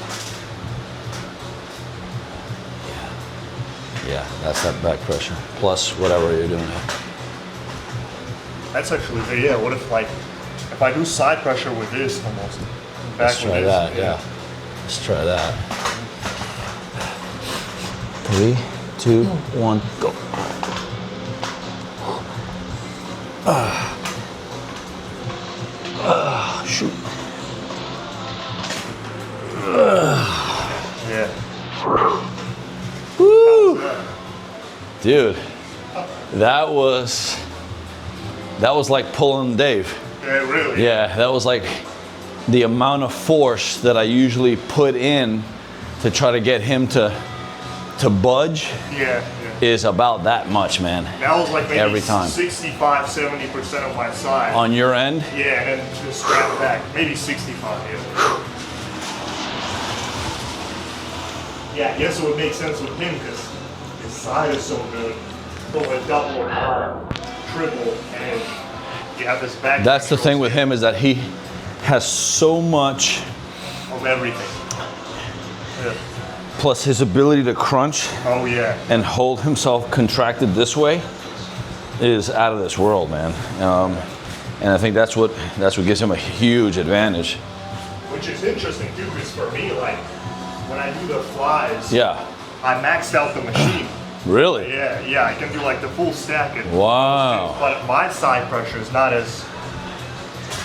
Yeah, that's that back pressure. Plus whatever you're doing. That's actually, yeah, what if I do side pressure with this almost? Let's try that, yeah. Let's try that. 3, 2, 1, go. Shoot. Yeah. Woo! Dude, that was like pulling Dave. Yeah, really? Yeah, that was like the amount of force that I usually put in to try to get him to budge. Yeah. Is about that much, man. That was like maybe every time. 65-70% of my side. On your end? Yeah, and then just strap back. Maybe 65, yeah. Yeah, I guess it would make sense with him because his side is so good. Go a double or triple, and you have this back. That's the thing with him, is that he has so much of everything. Yeah. Plus his ability to crunch. Oh yeah. And hold himself contracted this way is out of this world, man. And I think that's what gives him a huge advantage. Which is interesting too, because for me, like when I do the flies, yeah, I maxed out the machine. Really? Yeah, I can do like the full stack. And wow. But my side pressure is not as.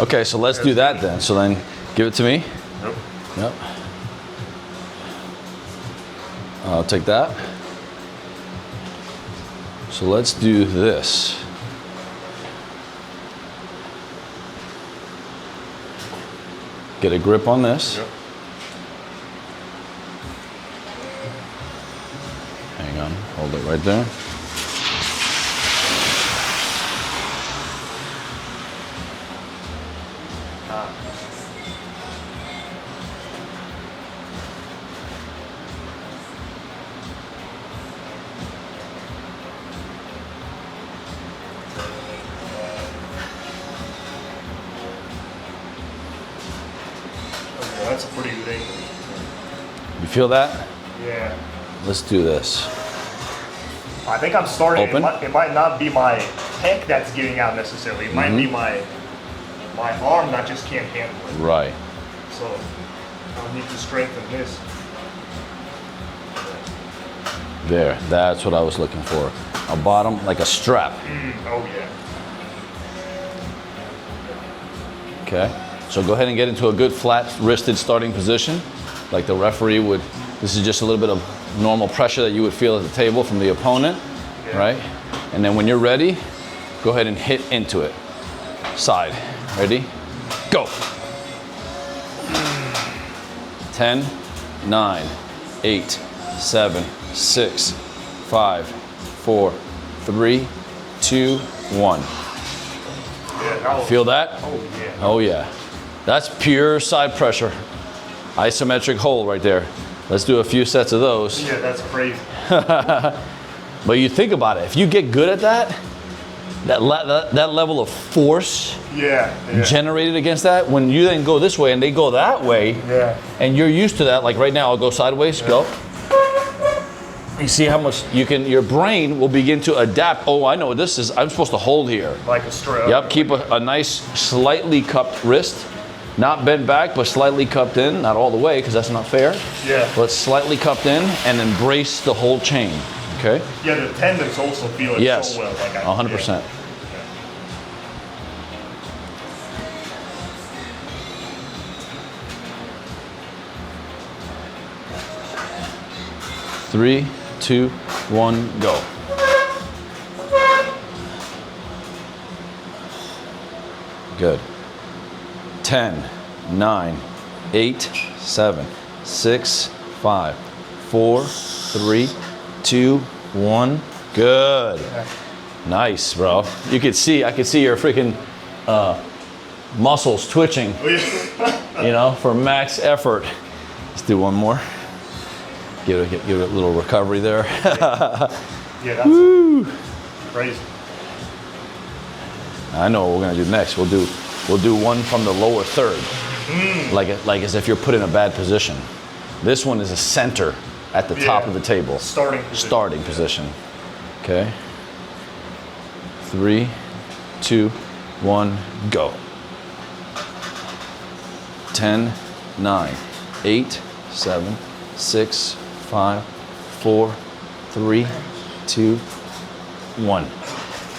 Okay, so let's do that then. So then, give it to me. Yep. Yep. I'll take that. So let's do this. Get a grip on this. Yep. Hang on, hold it right there. That's a pretty good angle. You feel that? Yeah. Let's do this. I think I'm starting. Open. It might not be my pec that's getting out necessarily. It might be my arm that just can't handle it. Right. So I'll need to strengthen this. There. That's what I was looking for. A bottom, like a strap. Oh yeah. Okay. So go ahead and get into a good flat-wristed starting position, like the referee would. This is just a little bit of normal pressure that you would feel at the table from the opponent, right? And then when you're ready, go ahead and hit into it. Side. Ready? Go. 10, 9, 8, 7, 6, 5, 4, 3, 2, 1. Yeah, feel that? Oh yeah. Oh yeah. That's pure side pressure. Isometric hold right there. Let's do a few sets of those. Yeah, that's crazy. But you think about it, if you get good at that level of force generated against that, when you then go this way and they go that way, and you're used to that, like right now, I'll go sideways, go. You see how much your brain will begin to adapt. Oh, I know what this is. I'm supposed to hold here. Like a strap. Yep, keep a nice slightly cupped wrist. Not bent back, but slightly cupped in. Not all the way, because that's not fair. Yeah. But slightly cupped in, and embrace the whole chain. Okay? Yeah, the tendons also feel it so well. Like 100%. Yeah. 3, 2, 1, go. Good. 10, 9, 8, 7, 6, 5, 4, 3, 2, 1. Good. Nice, bro. I could see your freaking muscles twitching, you know, for max effort. Let's do one more. Give it a little recovery there. Yeah, that's crazy. I know what we're gonna do next. We'll do we'll do one from the lower third, like as if you're put in a bad position. This one is a center at the top of the table. Starting position. Okay. 3, 2, 1, go. 10, 9, 8, 7, 6, 5, 4, 3, 2, 1.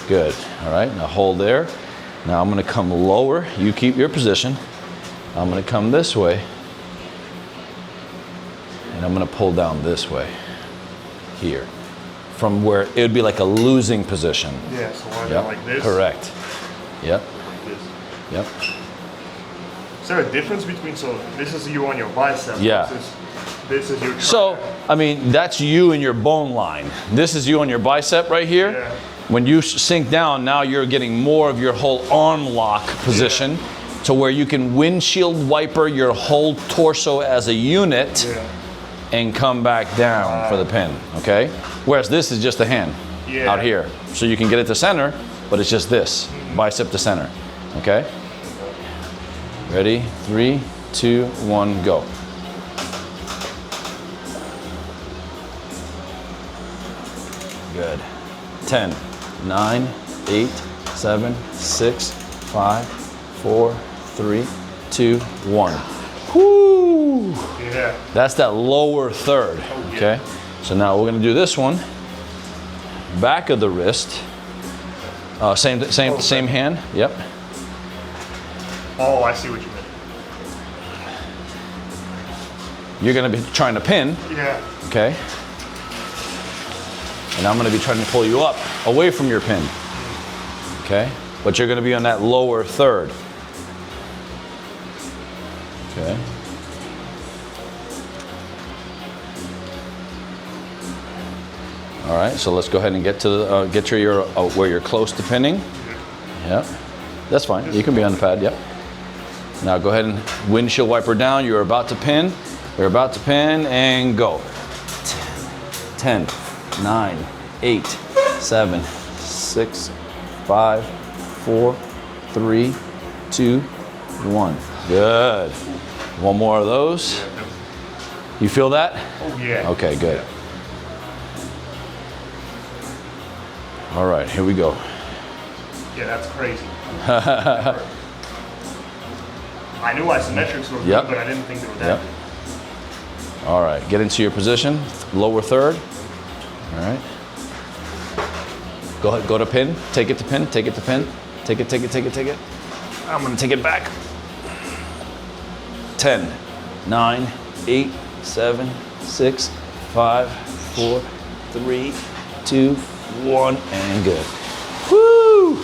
Good. All right, now hold there. Now I'm going to come lower. You keep your position. I'm going to come this way. And I'm going to pull down this way. Here. From where it would be like a losing position. Yeah, so why not like this? Correct. Yep. Like this. Yep. Is there a difference between, so this is you on your bicep? Yeah. This is your tricep. So, I mean, that's you in your bone line. This is you on your bicep right here. Yeah. When you sink down, now you're getting more of your whole arm lock position to where you can windshield wiper your whole torso as a unit and come back down for the pin, okay? Whereas this is just a hand out here. So you can get it to center, but it's just this, bicep to center, okay? Ready? 3, 2, 1, go. Good. 10, 9, 8, 7, 6, 5, 4, 3, 2, 1. Whoo! Yeah. That's that lower third, okay? So now we're gonna do this one. Back of the wrist. Same hand, yep. Oh, I see what you mean. You're gonna be trying to pin, okay? And I'm gonna be trying to pull you up, away from your pin, okay? But you're gonna be on that lower third, okay? All right, so let's go ahead and get to the, get to your, where you're close to pinning. Yep, that's fine, you can be on the pad, yep. Now go ahead and windshield wiper down, you're about to pin, and go. 10, 9, 8, 7, 6, 5, 4, 3, 2, 1. Good. One more of those. You feel that? Oh yeah. Okay, good. All right, here we go. Yeah, that's crazy. I knew isometrics were good, but I didn't think they were that good. All right, get into your position, lower third. All right. Go ahead, go to pin, take it to pin, take it to pin. Take it. I'm gonna take it back. 10, 9, 8, 7, 6, 5, 4, 3, 2, 1, and good. Woo!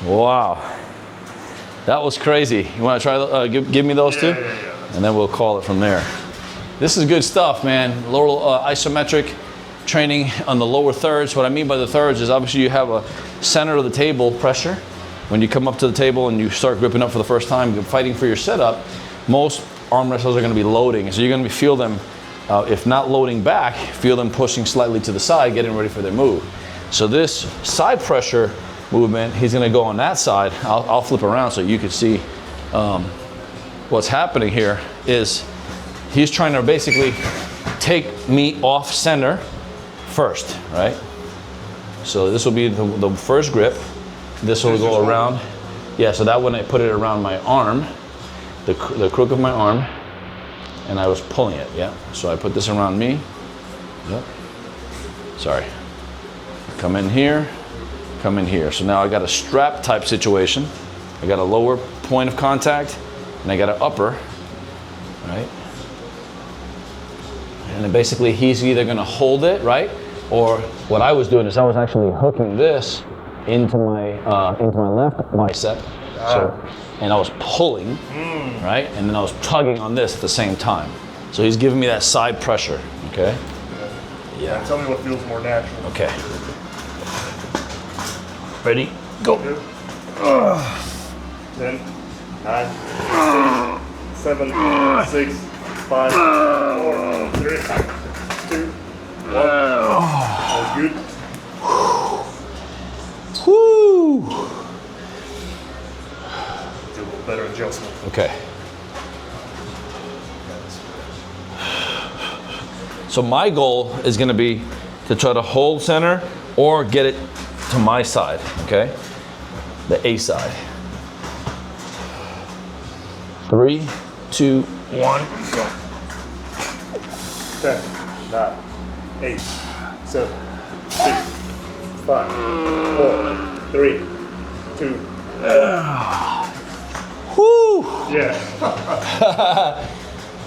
Wow. That was crazy. You wanna try, give me those two? Yeah. And then we'll call it from there. This is good stuff, man. Little isometric training on the lower thirds. What I mean by the thirds is obviously you have a center of the table pressure. When you come up to the table and you start gripping up for the first time, fighting for your setup, most arm wrestlers are gonna be loading. So you're gonna feel them, if not loading back, feel them pushing slightly to the side, getting ready for their move. So this side pressure movement, he's gonna go on that side. I'll flip around so you can see what's happening here is he's trying to basically take me off center first, right? So this will be the first grip. This will go around. Yeah, so that one I put it around my arm, the crook of my arm, and I was pulling it, yeah. So I put this around me. Yep. Sorry. Come in here, come in here. So now I got a strap type situation. I got a lower point of contact, and I got an upper, right? And then basically he's either gonna hold it, right? Or what I was doing is I was actually hooking this into my left bicep. So, and I was pulling, right? And then I was tugging on this at the same time. So he's giving me that side pressure, okay? Yeah. Tell me what feels more natural. Okay. Ready? Go. 10, 9, 7, 6, 5, 4, 3, 2, 1. That was good. Woo! better adjustment. Okay. So my goal is going to be to try to hold center or get it to my side, okay? The A side. 3, 2, 1, go. 10, 9, 8, 7, 6, 5, 4, 3, 2, 1. Woo! Yeah.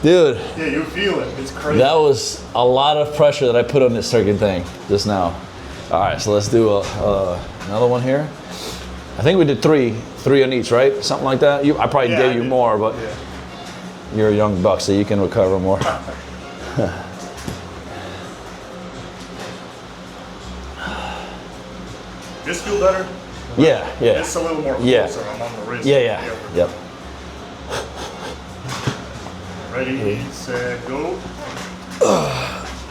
Dude. Yeah, you feel it. It's crazy. That was a lot of pressure that I put on this freaking thing just now. All right, so let's do another one here. I think we did three on each, right? Something like that. I probably gave you more, but you're a young buck, so you can recover more. This feel better? Yeah. It's a little more closer. I'm on the wrist. Yeah. Yep. Ready, set, go.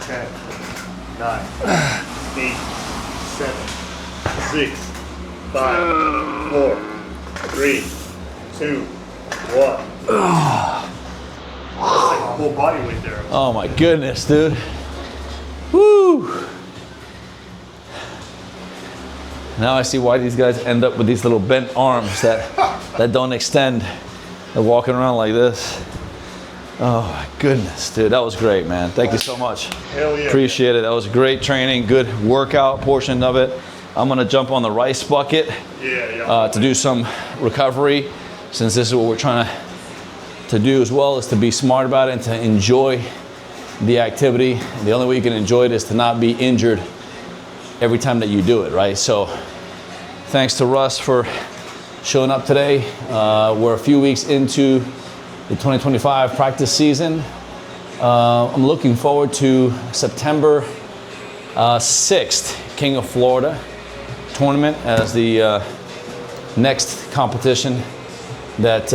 10, 9, 8, 7, 6, 5, 4, 3, 2, 1. That's like a whole body weight there. Oh my goodness, dude. Woo! Now I see why these guys end up with these little bent arms that don't extend. They're walking around like this. Oh my goodness, dude, that was great, man. Thank you so much. Hell yeah. Appreciate it. That was great training, good workout portion of it. I'm gonna jump on the rice bucket to do some recovery, since this is what we're trying to do as well, is to be smart about it and to enjoy the activity. The only way you can enjoy it is to not be injured every time that you do it, right? So thanks to Russ for showing up today. We're a few weeks into the 2025 practice season. I'm looking forward to September 6th, King of Florida tournament as the next competition that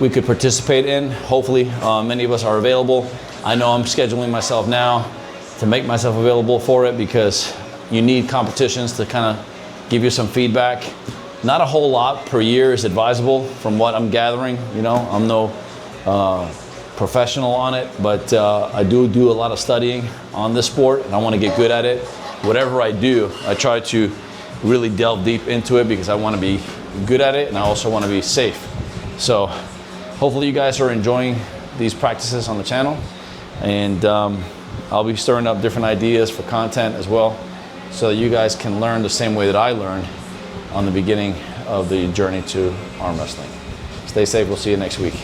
we could participate in. Hopefully many of us are available. I know I'm scheduling myself now to make myself available for it, because you need competitions to kind of give you some feedback. Not a whole lot per year is advisable from what I'm gathering. You know, I'm no professional on it, but I do a lot of studying on this sport, and I want to get good at it. Whatever I do, I try to really delve deep into it, because I want to be good at it, and I also want to be safe. So hopefully you guys are enjoying these practices on the channel, and I'll be stirring up different ideas for content as well, so that you guys can learn the same way that I learned on the beginning of the journey to arm wrestling. Stay safe. We'll see you next week.